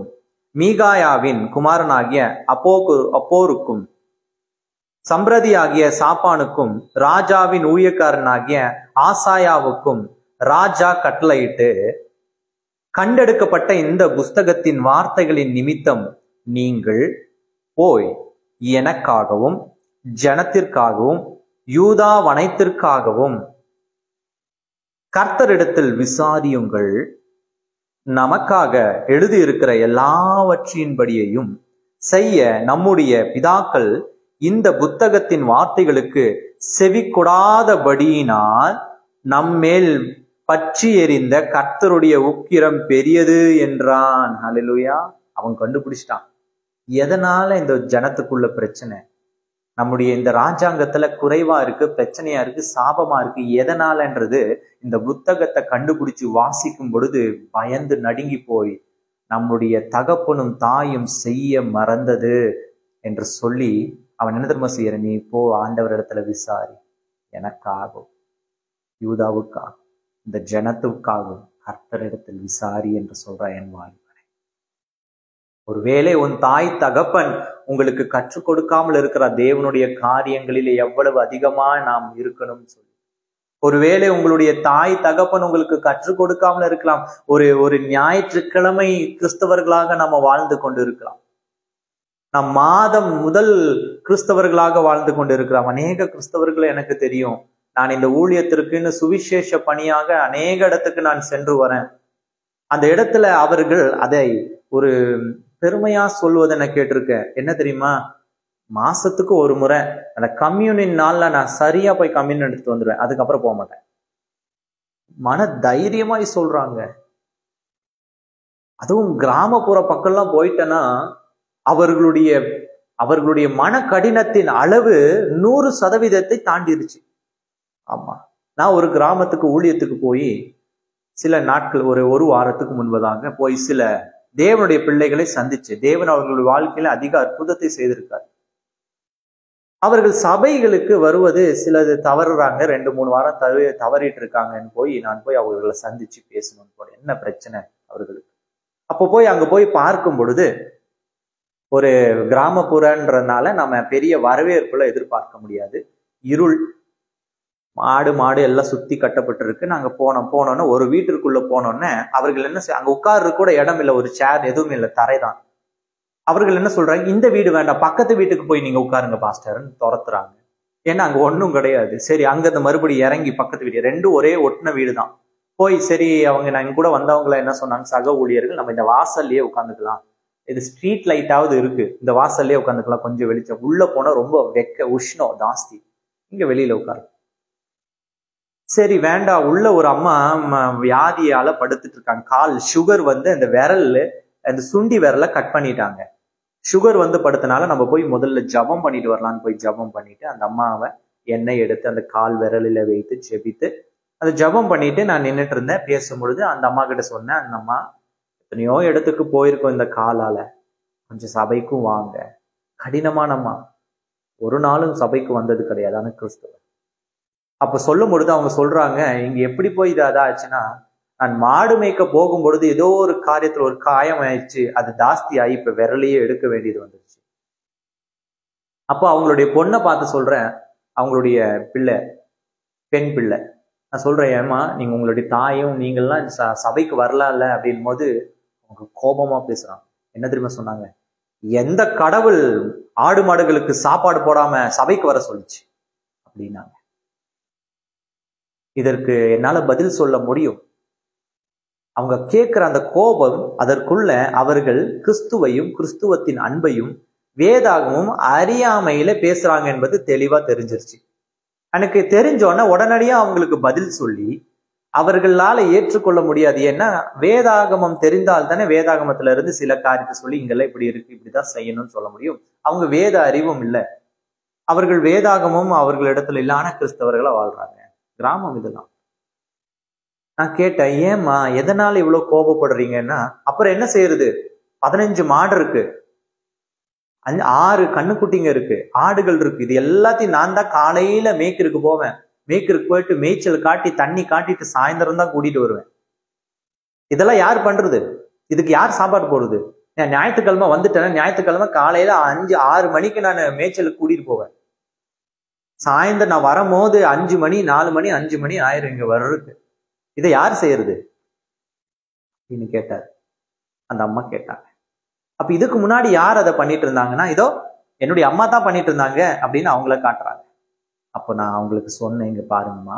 மீகாயாவின் குமாரனாகிய அப்போருக்கும் சம்பிரதியாகிய சாப்பானுக்கும் ராஜாவின் ஊழியக்காரனாகிய ஆசாயாவுக்கும் ராஜா கட்டளையிட்டு, கண்டெடுக்கப்பட்ட இந்த புஸ்தகத்தின் வார்த்தைகளின் நிமித்தம் நீங்கள் போய் எனக்காகவும் ஜனத்திற்காகவும் யூதா வனத்திற்காகவும் கர்த்தரிடத்தில் விசாரியுங்கள். நமக்காக எழுதியிருக்கிற எல்லாவற்றின்படியையும் செய்ய நம்முடைய பிதாக்கள் இந்த புத்தகத்தின் வார்த்தைகளுக்கு செவி கொடாதபடியினால் நம்மேல் பற்றி எறிந்த கர்த்தருடைய உக்கிரம் பெரியது என்றான். ஹல்லேலூயா. அவன் கண்டுபிடிச்சிட்டான் எதனால இந்த ஜனத்துக்குள்ள பிரச்சனை, நம்முடைய இந்த ராஜாங்கத்துல குறைவா இருக்கு, பிரச்சனையா இருக்கு, சாபமா இருக்கு, எதனாலன்றது இந்த புத்தகத்தை கண்டுபிடிச்சு வாசிக்கும் பொழுது பயந்து நடுங்கி போய் நம்முடைய தகப்பனும் தாயும் செய்ய மறந்தது என்று சொல்லி அவன் என்ன தெரியுமா செய்யற, நீ போ ஆண்டவர் இடத்துல விசாரி, எனக்காகவும் யூதாவுக்காகவும் இந்த ஜனத்துக்காகவும் கர்த்தரிடத்தில் விசாரி என்று சொல்ற என் வாழ்வனை. ஒருவேளை உன் தாய் தகப்பன் உங்களுக்கு கற்றுக் கொடுக்காமல் இருக்கிற தேவனுடைய காரியங்களிலே எவ்வளவு அதிகமா நாம் இருக்கணும் சொல்லி, ஒருவேளை உங்களுடைய தாய் தகப்பன் உங்களுக்கு கற்றுக் கொடுக்காமல் இருக்கலாம். ஒரு ஞாயிற்றுக்கிழமை கிறிஸ்தவர்களாக நம்ம வாழ்ந்து கொண்டு இருக்கலாம். நம் மாதம் முதல் கிறிஸ்தவர்களாக வாழ்ந்து கொண்டு இருக்கிறோம். அநேக கிறிஸ்தவர்கள் எனக்கு தெரியும். நான் இந்த ஊழியத்திற்குன்னு சுவிசேஷ பணியாக அநேக இடத்துக்கு நான் சென்று வரேன். அந்த இடத்துல அவர்கள் அதை ஒரு பெருமையா சொல்வதை நான் கேட்டிருக்கேன். என்ன தெரியுமா, மாசத்துக்கு ஒரு முறை அந்த கம்யூனின் நாள்ல நான் சரியா போய் கம்யூனின் எடுத்துட்டு வந்துடுவேன், அதுக்கப்புறம் போக மாட்டேன். மன தைரியமாய் சொல்றாங்க. அதுவும் கிராமப்புற பக்கம்லாம் போயிட்டேன்னா அவர்களுடைய மன கடினத்தின் அளவு 100% தாண்டிருச்சு. ஆமா, நான் ஒரு கிராமத்துக்கு ஊழியத்துக்கு போய் சில நாட்கள், ஒரு வாரத்துக்கு முன்பதாக போய் சில தேவனுடைய பிள்ளைகளை சந்திச்சு, தேவன் அவர்களுடைய வாழ்க்கையில அதிக அற்புதத்தை செய்திருக்கார். அவர்கள் சபைகளுக்கு வருவது சிலது தவறுறாங்க, 2-3 வாரம் தவறிட்டு இருக்காங்கன்னு போய் நான் போய் அவர்களை சந்திச்சு பேசணும் போல. என்ன பிரச்சனை அவர்களுக்கு? அப்போ போய் அங்க போய் பார்க்கும் பொழுது, ஒரு கிராமப்புறன்றதுனால நம்ம பெரிய வரவேற்புல எதிர்பார்க்க முடியாது. இருள், மாடு எல்லாம் சுத்தி கட்டப்பட்டிருக்கு. நாங்க போனோன்னு ஒரு வீட்டிற்குள்ள போனோன்னே அவர்கள் என்ன அங்க உட்கார்றது கூட இடம் இல்லை, ஒரு சேர் எதுவுமே இல்லை, தரைதான். அவர்கள் என்ன சொல்றாங்க, இந்த வீடு வேண்டாம், பக்கத்து வீட்டுக்கு போய் நீங்க உட்காருங்க பாஸ்டர்ன்னு துரத்துறாங்க. ஏன்னா அங்க ஒன்றும் கிடையாது. சரி, அங்கிருந்து மறுபடியும் இறங்கி பக்கத்து வீடு, 2 ஒரே ஒட்டின வீடு தான். போய் சரி, நான் கூட வந்தவங்கள என்ன சொன்னாங்க, சக ஊழியர்கள், நம்ம இந்த வாசல்லையே உட்காந்துக்கலாம், இது ஸ்ட்ரீட் லைட்டாவது இருக்கு, இந்த வாசல்லையே உட்காந்துக்கலாம், கொஞ்சம் வெளிச்சம், உள்ள போனா ரொம்ப உஷ்ணம் ஜாஸ்தி, இங்க வெளியில உட்காரு. சரி வேண்டாம். உள்ள ஒரு அம்மா வியாதியால படுத்துட்டு இருக்காங்க. கால் சுகர் அந்த விரல், அந்த சுண்டி விரலை கட் பண்ணிட்டாங்க. சுகர் படுத்தனால நம்ம போய் முதல்ல ஜபம் பண்ணிட்டு வரலான்னு போய் ஜபம் பண்ணிட்டு அந்த அம்மாவை எண்ணெய் எடுத்து அந்த கால் விரலில வைத்து ஜெபித்து அந்த ஜபம் பண்ணிட்டு நான் நின்றுட்டு இருந்தேன். பேசும்பொழுது அந்த அம்மா கிட்ட சொன்னேன், அந்த அம்மா எத்தனையோ இடத்துக்கு போயிருக்கோம் இந்த காலால, கொஞ்சம் சபைக்கும் வாங்க. கடினமான அம்மா, ஒரு நாளும் சபைக்கு வந்தது கிடையாது, ஆனா கிறிஸ்துவர். அப்ப சொல்லும் பொழுது அவங்க சொல்றாங்க, இங்க எப்படி போய் இது அதாச்சுன்னா, நான் மாடு மேய்க்க போகும் பொழுது ஏதோ ஒரு காரியத்துல ஒரு காயம் ஆயிடுச்சு, அது ஜாஸ்தி ஆகி இப்ப விரலையே எடுக்க வேண்டியது வந்துருச்சு. அப்போ அவங்களுடைய பொண்ணை பார்த்து சொல்றேன், அவங்களுடைய பிள்ளை, பெண் பிள்ளை, நான் சொல்றேன், ஏமா நீங்க உங்களுடைய தாயும் நீங்கள்லாம் சபைக்கு வரலாம்ல அப்படின் போது அவங்க கோபமா பேசுறாங்க. என்ன தெரியுமா சொன்னாங்க, எந்த கடவுள் ஆடு மாடுகளுக்கு சாப்பாடு போடாம சபைக்கு வர சொல்லிச்சு அப்படின்னாங்க. இதற்கு என்னால பதில் சொல்ல முடியும். அவங்க கேட்கிற அந்த கோபம், அதற்குள்ள அவர்கள் கிறிஸ்துவையும் கிறிஸ்துவத்தின் அன்பையும் வேதாகமும் அறியாமையில பேசுறாங்க என்பது தெளிவா தெரிஞ்சிருச்சு. எனக்கு தெரிஞ்சோன்னா உடனடியா அவங்களுக்கு பதில் சொல்லி அவர்களால ஏற்றுக்கொள்ள முடியாது. ஏன்னா வேதாகமம் தெரிந்தால் தானே வேதாகமத்துல இருந்து சில காரியத்தை சொல்லி இங்கெல்லாம் இப்படி இருக்கு, இப்படிதான் செய்யணும்னு சொல்ல முடியும். அவங்க வேத அறிவும் இல்லை, அவர்கள் வேதாகமும் அவர்களிடத்துல இல்லாத கிறிஸ்தவர்களா வாழ்றாங்க. கிராமம் இதெல்லாம். நான் கேட்டேன், ஏம்மா எதனால இவ்வளவு கோபப்படுறீங்கன்னா, அப்புறம் என்ன செய்யறது, 15 மாடு இருக்கு, 6 கண்ணுக்குட்டிங்க இருக்கு, ஆடுகள் இருக்கு. இது எல்லாத்தையும் நான் தான் காலையில மேய்க்கருக்கு போவேன். மேய்க்கருக்கு போயிட்டு மேய்ச்சல் காட்டி தண்ணி காட்டிட்டு சாயந்தரம் தான் கூட்டிட்டு வருவேன். இதெல்லாம் யார் பண்றது? இதுக்கு யார் சாப்பாடு போடுறது? நான் ஞாயிற்றுக்கிழமை வந்துட்டேன்னா ஞாயிற்றுக்கிழமை காலையில 5-6 மணிக்கு நான் மேய்ச்சலுக்கு கூட்டிட்டு போவேன். சாயந்தரம் நான் வரும்போது 5 மணி 4 மணி 5 மணி ஆயிரம் இங்க வர்றதுக்கு. இதை யார் செய்யறது அப்படின்னு கேட்டார். அந்த அம்மா கேட்டாங்க. அப்ப இதுக்கு முன்னாடி யார் அதை பண்ணிட்டு இருந்தாங்கன்னா, இதோ என்னுடைய அம்மா தான் பண்ணிட்டு இருந்தாங்க அப்படின்னு அவங்கள காட்டுறாங்க. அப்போ நான் அவங்களுக்கு சொன்னேன், இங்க பாருங்கம்மா,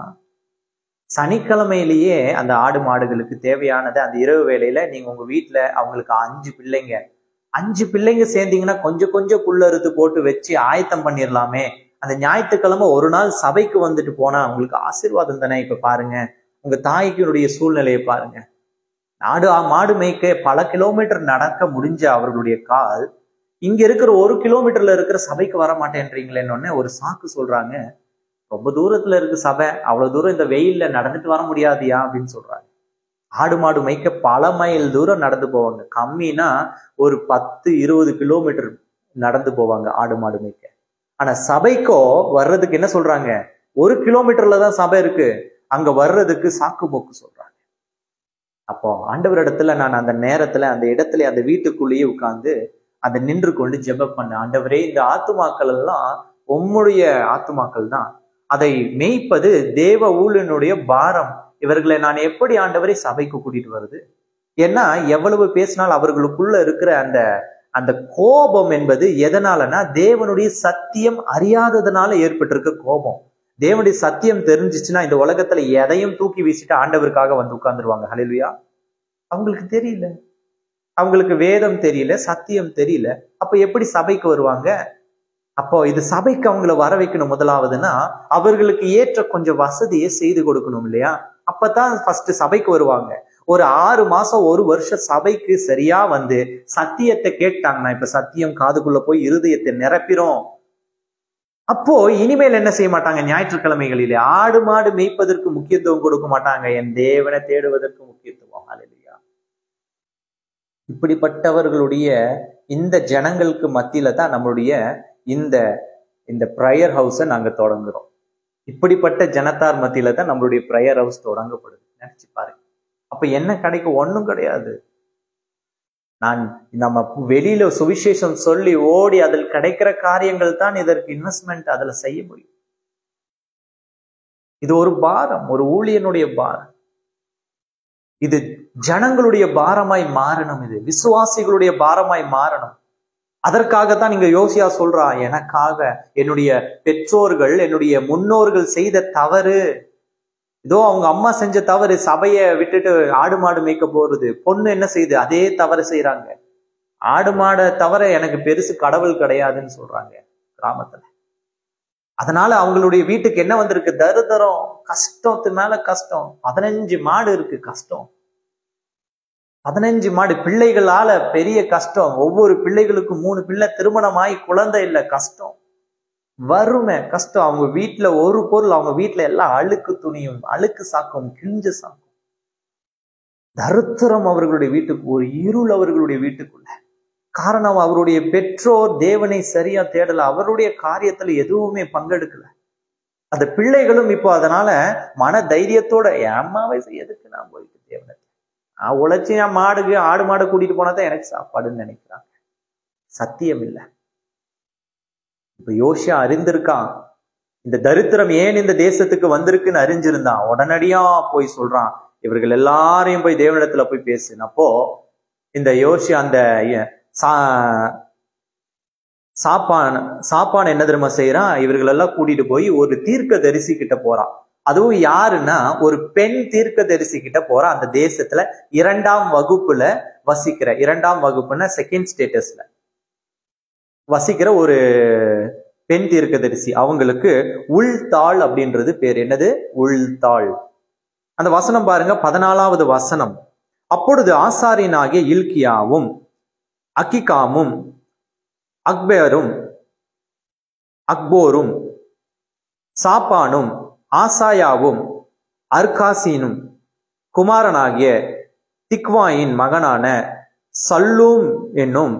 சனிக்கிழமையிலேயே அந்த ஆடு மாடுகளுக்கு தேவையானதை அந்த இரவு வேளையில நீங்க உங்க வீட்டுல அவங்களுக்கு 5 பிள்ளைங்க சேர்ந்தீங்கன்னா கொஞ்சம் கொஞ்சம் புல்லறுத்து போட்டு வச்சு ஆயத்தம் பண்ணிடலாமே. அந்த ஞாயிற்றுக்கிழமை ஒரு நாள் சபைக்கு வந்துட்டு போனா உங்களுக்கு ஆசீர்வாதம் தானே. இப்ப பாருங்க, உங்க தாய்க்குடைய சூழ்நிலையை பாருங்க. மாடு மேய்க்க பல கிலோமீட்டர் நடக்க முடிஞ்ச அவர்களுடைய கால் இங்க இருக்கிற 1 கிலோமீட்டர்ல இருக்கிற சபைக்கு வர மாட்டேன்றீங்களேன்னு ஒரு சாக்கு சொல்றாங்க. ரொம்ப தூரத்துல இருக்கு சபை, அவ்வளவு தூரம் இந்த வெயில்ல நடந்துட்டு வர முடியாதியா அப்படின்னு சொல்றாங்க. ஆடு மாடு மேய்க்க பல மைல் தூரம் நடந்து போவாங்க. கம்மினா ஒரு 10-20 கிலோமீட்டர் நடந்து போவாங்க ஆடு மாடு மேய்க்க. ஆனா சபைக்கோ வர்றதுக்கு என்ன சொல்றாங்க, 1 கிலோமீட்டர்ல தான் சபை இருக்கு, அங்க வர்றதுக்கு சாக்கு போக்கு சொல்றாங்க. அப்போ ஆண்டவர் இடத்துல நான் அந்த நேரத்துல அந்த இடத்துல அந்த வீட்டுக்குள்ளேயே உட்கார்ந்து அதை நின்று கொண்டு ஜெபம் பண்ண, ஆண்டவரே இந்த ஆத்துமாக்கள் எல்லாம் உம்முடைய ஆத்துமாக்கள் தான், அதை மேய்ப்பது தேவ ஊழியனுடைய பாரம். இவர்களை நான் எப்படி ஆண்டவரை சபைக்கு கூட்டிட்டு வருது? ஏன்னா எவ்வளவு பேசினால் அவர்களுக்குள்ள இருக்கிற அந்த அந்த கோபம் என்பது எதனாலனா தேவனுடைய சத்தியம் அறியாததுனால ஏற்பட்டிருக்க கோபம். தேவனுடைய சத்தியம் தெரிஞ்சிச்சுன்னா இந்த உலகத்துல எதையும் தூக்கி வீசிட்டு ஆண்டவருக்காக வந்து உட்கார்ந்துருவாங்க. ஹல்லேலூயா. அவங்களுக்கு தெரியல, அவங்களுக்கு வேதம் தெரியல, சத்தியம் தெரியல. அப்ப எப்படி சபைக்கு வருவாங்க? அப்போ இது சபைக்கு அவங்கள வர வைக்கணும். முதலாவதுன்னா அவர்களுக்கு ஏற்ற கொஞ்சம் வசதியை செய்து கொடுக்கணும் இல்லையா? அப்பதான் ஃபர்ஸ்ட் சபைக்கு வருவாங்க. ஒரு 6 மாசம் 1 வருஷம் சபைக்கு சரியா வந்து சத்தியத்தை கேட்டாங்கன்னா, இப்ப சத்தியம் காதுக்குள்ள போய் இருதயத்தை நிரப்பிரும். அப்போ இனிமேல் என்ன செய்ய மாட்டாங்க? ஞாயிற்றுக்கிழமைகளிலே ஆடு மாடு மேய்ப்பதற்கு முக்கியத்துவம் கொடுக்க மாட்டாங்க, என் தேவனை தேடுவதற்கு முக்கியத்துவம். ஹல்லேலூயா. இப்படிப்பட்டவர்களுடைய இந்த ஜனங்களுக்கு மத்தியில தான் நம்மளுடைய இந்த பிரேயர் ஹவுஸை நாங்க தொடங்குறோம். இப்படிப்பட்ட ஜனத்தார் மத்தியில தான் நம்மளுடைய பிரேயர் ஹவுஸ் தொடங்கப்படுது. நினைச்சு பாருங்க. அப்ப என்ன கிடைக்கும்? ஒண்ணும் கிடையாது. நம்ம வெளியில சுவிசேஷம் சொல்லி ஓடி அதில் கிடைக்கிற காரியங்கள் தான் இதற்கு இன்வெஸ்ட்மெண்ட் அதுல செய்ய முடியும். இது ஒரு பாரம், ஒரு ஊழியனுடைய பாரம். இது ஜனங்களுடைய பாரமாய் மாறணும், இது விசுவாசிகளுடைய பாரமாய் மாறணும். அதற்காகத்தான் நீங்க யோசியா சொல்றா, எனக்காக என்னுடைய பெற்றோர்கள் என்னுடைய முன்னோர்கள் செய்த தவறு, இதோ அவங்க அம்மா செஞ்ச தவறு, சபையை விட்டுட்டு ஆடு மாடு மேய்க்க போறது. பொண்ணு என்ன செய்யுது? அதே தவறு செய்யறாங்க. ஆடு மாடை தவிர எனக்கு பெருசு கடவுள் கிடையாதுன்னு சொல்றாங்க கிராமத்துல. அதனால அவங்களுடைய வீட்டுக்கு என்ன வந்திருக்கு? தரித்திரம், கஷ்டத்து மேல கஷ்டம். 15 மாடு இருக்கு, கஷ்டம். 15 மாடு, பிள்ளைகளால பெரிய கஷ்டம். ஒவ்வொரு பிள்ளைகளுக்கும் 3 பிள்ளை, திருமணமாயி குழந்தை இல்லை, கஷ்டம், வறுமை, கஷ்டம். அவங்க வீட்டுல ஒரு பொருள், அவங்க வீட்டுல எல்லாம் அழுக்கு துணியும், அழுக்கு சாக்கும், கிழிஞ்ச சாக்கும். தரித்திரம் அவர்களுடைய வீட்டுக்கு, ஒரு இருள் அவர்களுடைய வீட்டுக்குள்ள. காரணம், அவருடைய பெற்றோர் தேவனை சரியா தேடல, அவருடைய காரியத்துல எதுவுமே பங்கெடுக்கல. அந்த பிள்ளைகளும் இப்போ அதனால மன தைரியத்தோட, அம்மாவை எதுக்கு நான் போயிட்டு தேவனை, நான் உழைச்சி நான் ஆடு மாடு கூட்டிட்டு போனாதான் எனக்கு சாப்பாடுன்னு நினைக்கிறாங்க. சத்தியம் இல்லை. இப்ப யோசியா அறிந்திருக்கான், இந்த தரித்திரம் ஏன் இந்த தேசத்துக்கு வந்திருக்குன்னு அறிஞ்சிருந்தான். உடனடியா போய் சொல்றான், இவர்கள் எல்லாரையும் போய் தேவனிடத்துல போய் பேசுனப்போ இந்த யோசியா அந்த சாப்பான் என்ன தெரியுமா செய்யறான்? இவர்கள் எல்லாம் கூட்டிட்டு போய் ஒரு தீர்க்க தரிசி கிட்ட போறான். அதுவும் யாருன்னா ஒரு பெண் தீர்க்க தரிசி கிட்ட போறான். அந்த தேசத்துல 2ஆம் வகுப்புல வசிக்கிற, 2ஆம் வகுப்புன்னா செகண்ட் ஸ்டேட்டஸ்ல வசிக்கிற ஒரு பெண் தீர்க்கதரிசி. அவங்களுக்கு உள்தாள் அப்படின்றது பேர். என்னது? உள்தாள். அந்த வசனம் பாருங்க, 14வது வசனம். அப்பொழுது ஆசாரியனாகிய இல்கியாவும் அக்கிகாமும் அக்போரும் சாப்பானும் ஆசாயாவும் அர்காசீனும் குமாரனாகிய திக்வாயின் மகனான சல்லூம் என்னும்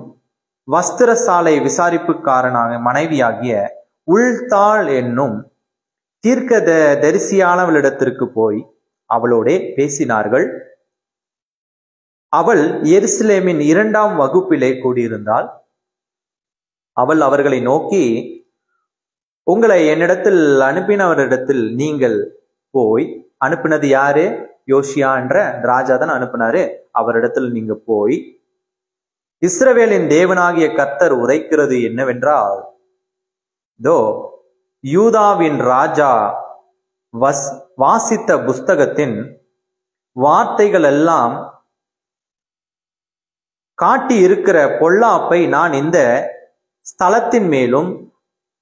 வஸ்திரசாலை விசாரிப்புக்காரனாக மனைவியாகிய உள்தாள் என்னும் தீர்க்க தரிசியானவளிடத்திற்கு போய் அவளோடே பேசினார்கள். அவள் எருசலேமின் 2ஆம் வகுப்பிலே கூடியிருந்தாள். அவள் அவர்களை நோக்கி, உங்களை என்னிடத்தில் அனுப்பினவரிடத்தில் நீங்கள் போய், அனுப்பினது யாரு? யோசியா என்ற ராஜா தான் அனுப்பினாரு. அவரிடத்தில் நீங்க போய், இஸ்ரவேலின் தேவனாகிய கர்த்தர் உரைக்கிறது என்னவென்றால், யூதாவின் ராஜா வாசித்த புஸ்தகத்தின் வார்த்தைகள் எல்லாம் காட்டி இருக்கிற பொல்லாப்பை நான் இந்த ஸ்தலத்தின் மேலும்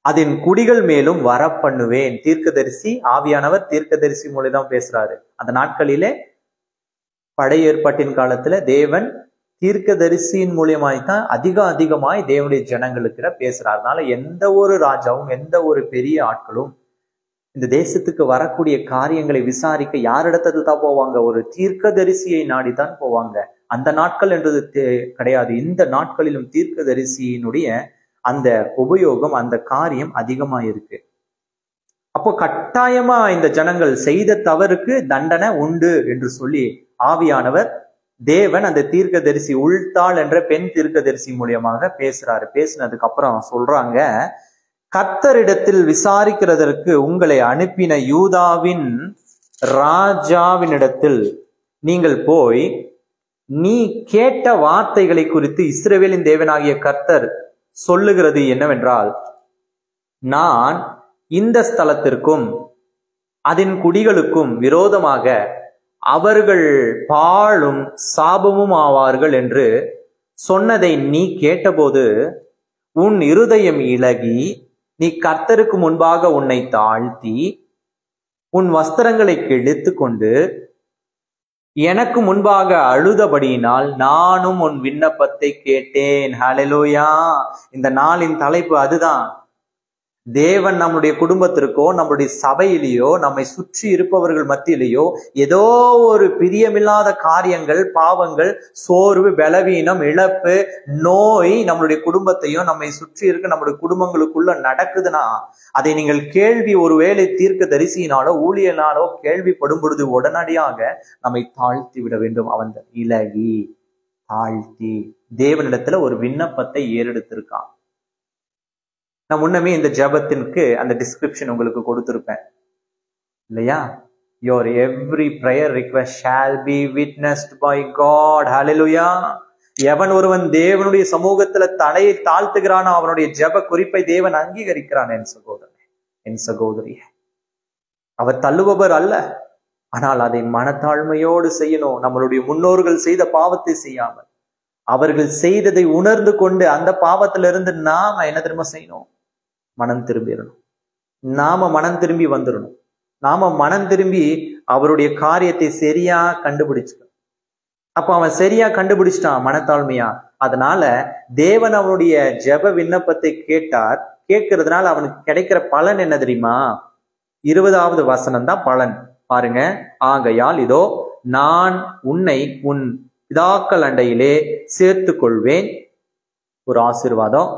அதன் குடிகள் மேலும் வர பண்ணுவேன். தீர்க்கதரிசி, ஆவியானவர் தீர்க்கதரிசி மூலம் பேசுறாரு. அந்த நாட்களிலே பழைய ஏற்பாட்டின் காலத்துல தேவன் தீர்க்கதரிசியின் மூலியமாய்த்தான் அதிகமாய் தேவனுடைய ஜனங்களுக்கு பேசுறாரு. அதனால எந்த ஒரு ராஜாவும் எந்த ஒரு பெரிய ஆட்களும் இந்த தேசத்துக்கு வரக்கூடிய காரியங்களை விசாரிக்க யாரிடத்துல தான் போவாங்க? ஒரு தீர்க்கதரிசியை நாடித்தான் போவாங்க. அந்த நாட்கள் என்றது கிடையாது. இந்த நாட்களிலும் தீர்க்கதரிசியினுடைய அந்த உபயோகம், அந்த காரியம் அதிகமா இருக்கு. அப்போ கட்டாயமா இந்த ஜனங்கள் செய்த தவறுக்கு தண்டனை உண்டு என்று சொல்லி ஆவியானவர் தேவன் அந்த தீர்க்கதரிசி உள்தாள் என்ற பெண் தீர்க்கதரிசி மூலியமாக பேசுறாரு. பேசினதுக்கு அப்புறம் சொல்றாங்க, கர்த்தரிடத்தில் விசாரிக்கிறதற்கு உங்களை அனுப்பின யூதாவின் ராஜாவினிடத்தில் நீங்கள் போய், நீ கேட்ட வார்த்தைகளை குறித்து இஸ்ரவேலின் தேவனாகிய கர்த்தர் சொல்லுகிறது என்னவென்றால், நான் இந்த ஸ்தலத்திற்கும் அதன் குடிகளுக்கும் விரோதமாக அவர்கள் பாழும் சாபமும் ஆவார்கள் என்று சொன்னதை நீ கேட்டபோது உன் இருதயம் இளகி, நீ கர்த்தருக்கு முன்பாக உன்னை தாழ்த்தி உன் வஸ்திரங்களை கிழித்து கொண்டு எனக்கு முன்பாக அழுதபடியினால் நானும் உன் விண்ணப்பத்தை கேட்டேன். ஹல்லேலூயா. இந்த நாளின் தலைப்பு அதுதான். தேவன் நம்முடைய குடும்பத்திற்கோ நம்முடைய சபையிலேயோ நம்மை சுற்றி இருப்பவர்கள் மத்தியிலேயோ ஏதோ ஒரு பிரியமில்லாத காரியங்கள், பாவங்கள், சோர்வு, பலவீனம், இழப்பு, நோய் நம்மளுடைய குடும்பத்தையும் நம்மை சுற்றி இருக்க நம்முடைய குடும்பங்களுக்குள்ள நடக்குதுன்னா அதை நீங்கள் கேள்வி ஒருவேளை தீர்க்க தரிசியினாலோ ஊழியனாலோ கேள்விப்படும் பொழுது உடனடியாக நம்மை தாழ்த்தி விட வேண்டும். அவன் இலகி தாழ்த்தி தேவனிடத்துல ஒரு விண்ணப்பத்தை ஏறெடுத்திருக்கான். நான் முன்னமே இந்த ஜெபத்திற்கு அந்த டிஸ்கிரிப்ஷன் உங்களுக்கு கொடுத்திருப்பேன் இல்லையா? Your every prayer request shall be witnessed by God. Hallelujah. எவன் ஒருவன் தேவனுடைய சமூகத்துல தலையை தாழ்த்துகிறானோ அவனுடைய ஜெப குறிப்பை தேவன் அங்கீகரிக்கிறான். என் சகோதரனே, என் சகோதரியே, அவர் தள்ளுபவர் அல்ல. ஆனால் அதை மனத்தாழ்மையோடு செய்யணும். நம்மளுடைய முன்னோர்கள் செய்த பாவத்தை செய்யாமல் அவர்கள் செய்ததை உணர்ந்து கொண்டு அந்த பாவத்திலிருந்து நாம என்ன திரும்ப செய்யணும்? மனம் திரும்பிடணும். நாம மனம் திரும்பி வந்துடணும். நாம மனம் திரும்பி அவருடைய காரியத்தை சரியா கண்டுபிடிச்சுக்கணும். அப்ப அவன் சரியா கண்டுபிடிச்சிட்டான் மனத்தாழ்மையா. அதனால தேவன் அவனுடைய ஜெப விண்ணப்பத்தை கேட்டார். கேட்கறதுனால அவனுக்கு கிடைக்கிற பலன் என்ன தெரியுமா? 20வது வசனம் தான் பலன். பாருங்க, ஆகையால் இதோ நான் உன்னை உன் பிதாக்கள் அண்டையிலே சேர்த்து கொள்வேன். ஒரு ஆசீர்வாதம்.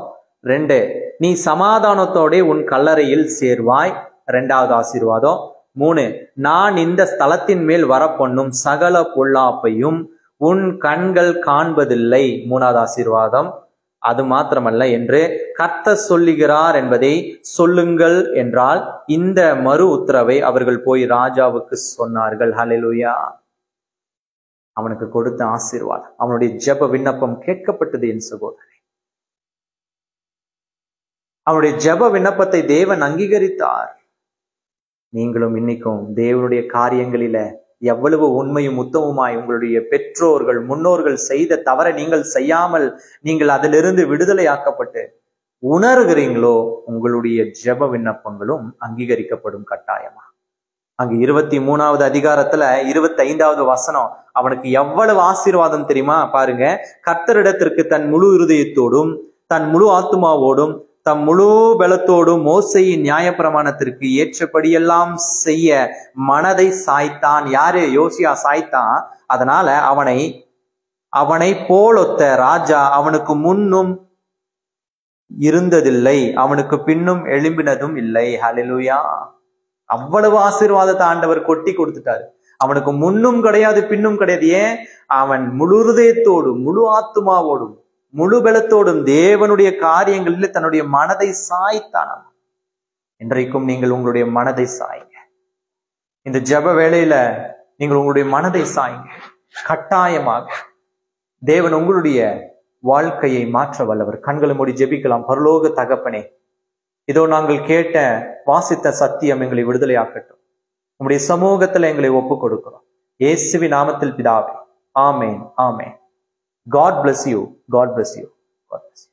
2, நீ சமாதானத்தோட உன் கல்லறையில் சேர்வாய். 2வது ஆசீர்வாதம். 3, நான் இந்த ஸ்தலத்தின் மேல் வரப்பண்ணும் சகல பொல்லாப்பையும் உன் கண்கள் காண்பதில்லை. 3வது ஆசீர்வாதம். அது மாத்திரமல்ல, என்று கர்த்தர் சொல்லுகிறார் என்பதை சொல்லுங்கள் என்றால் இந்த மறு உத்தரவை அவர்கள் போய் ராஜாவுக்கு சொன்னார்கள். ஹல்லேலூயா. அவனுக்கு கொடுத்த ஆசீர்வாதம், அவனுடைய ஜெப விண்ணப்பம் கேட்கப்பட்டது. என் சகோதரன், அவனுடைய ஜெப விண்ணப்பத்தை தேவன் அங்கீகரித்தார். நீங்களும் இன்னைக்கும் தேவனுடைய காரியங்களில எவ்வளவு உண்மையும் உத்தமமாய் உங்களுடைய பெற்றோர்கள் முன்னோர்கள் செய்த தவறை நீங்கள் செய்யாமல் நீங்கள் அதிலிருந்து விடுதலையாக்கப்பட்டு உணர்கிறீங்களோ உங்களுடைய ஜெப விண்ணப்பங்களும் அங்கீகரிக்கப்படும் கட்டாயமா. அங்கு 23வது அதிகாரத்துல 25வது வசனம் அவனுக்கு எவ்வளவு ஆசீர்வாதம் தெரியுமா? பாருங்க, கர்த்தரிடத்திற்கு தன் முழு இருதயத்தோடும் தன் முழு ஆத்துமாவோடும் தம் முழு பலத்தோடும் மோசேயின் நியாயப்பிரமாணத்திற்கு ஏற்றபடியெல்லாம் செய்ய மனதை சாய்த்தான். யாரு? யோசியா சாய்த்தான். அதனால அவனை போலொத்த ராஜா அவனுக்கு முன்னும் இருந்ததில்லை, அவனுக்கு பின்னும் எழும்பினதும் இல்லை. ஹல்லேலூயா. அவ்வளவு ஆசீர்வாதத்தை ஆண்டவர் கொட்டி கொடுத்துட்டாரு. அவனுக்கு முன்னும் கிடையாது, பின்னும் கிடையாது. ஏன்? அவன் முழு ஹிருதயத்தோடும் முழு ஆத்துமாவோடும் முழு பலத்தோடும் தேவனுடைய காரியங்களில் தன்னுடைய மனதை சாய்த்தான். இன்றைக்கும் நீங்கள் உங்களுடைய மனதை சாய்ங்க. இந்த ஜெப வேளையில நீங்கள் உங்களுடைய மனதை சாய்ங்க. கட்டாயமாக தேவன் உங்களுடைய வாழ்க்கையை மாற்ற வல்லவர். கண்களை மூடி ஜெபிக்கலாம். பரலோக தகப்பனே, இதோ நாங்கள் கேட்ட வாசித்த சத்தியம் எங்களை விடுதலையாக்கட்டும். உங்களுடைய சமூகத்துல எங்களை ஒப்புக் கொடுக்கிறோம். இயேசுவின் நாமத்தில் பிதாவே, ஆமேன், ஆமேன். God bless you. God bless you. God bless you.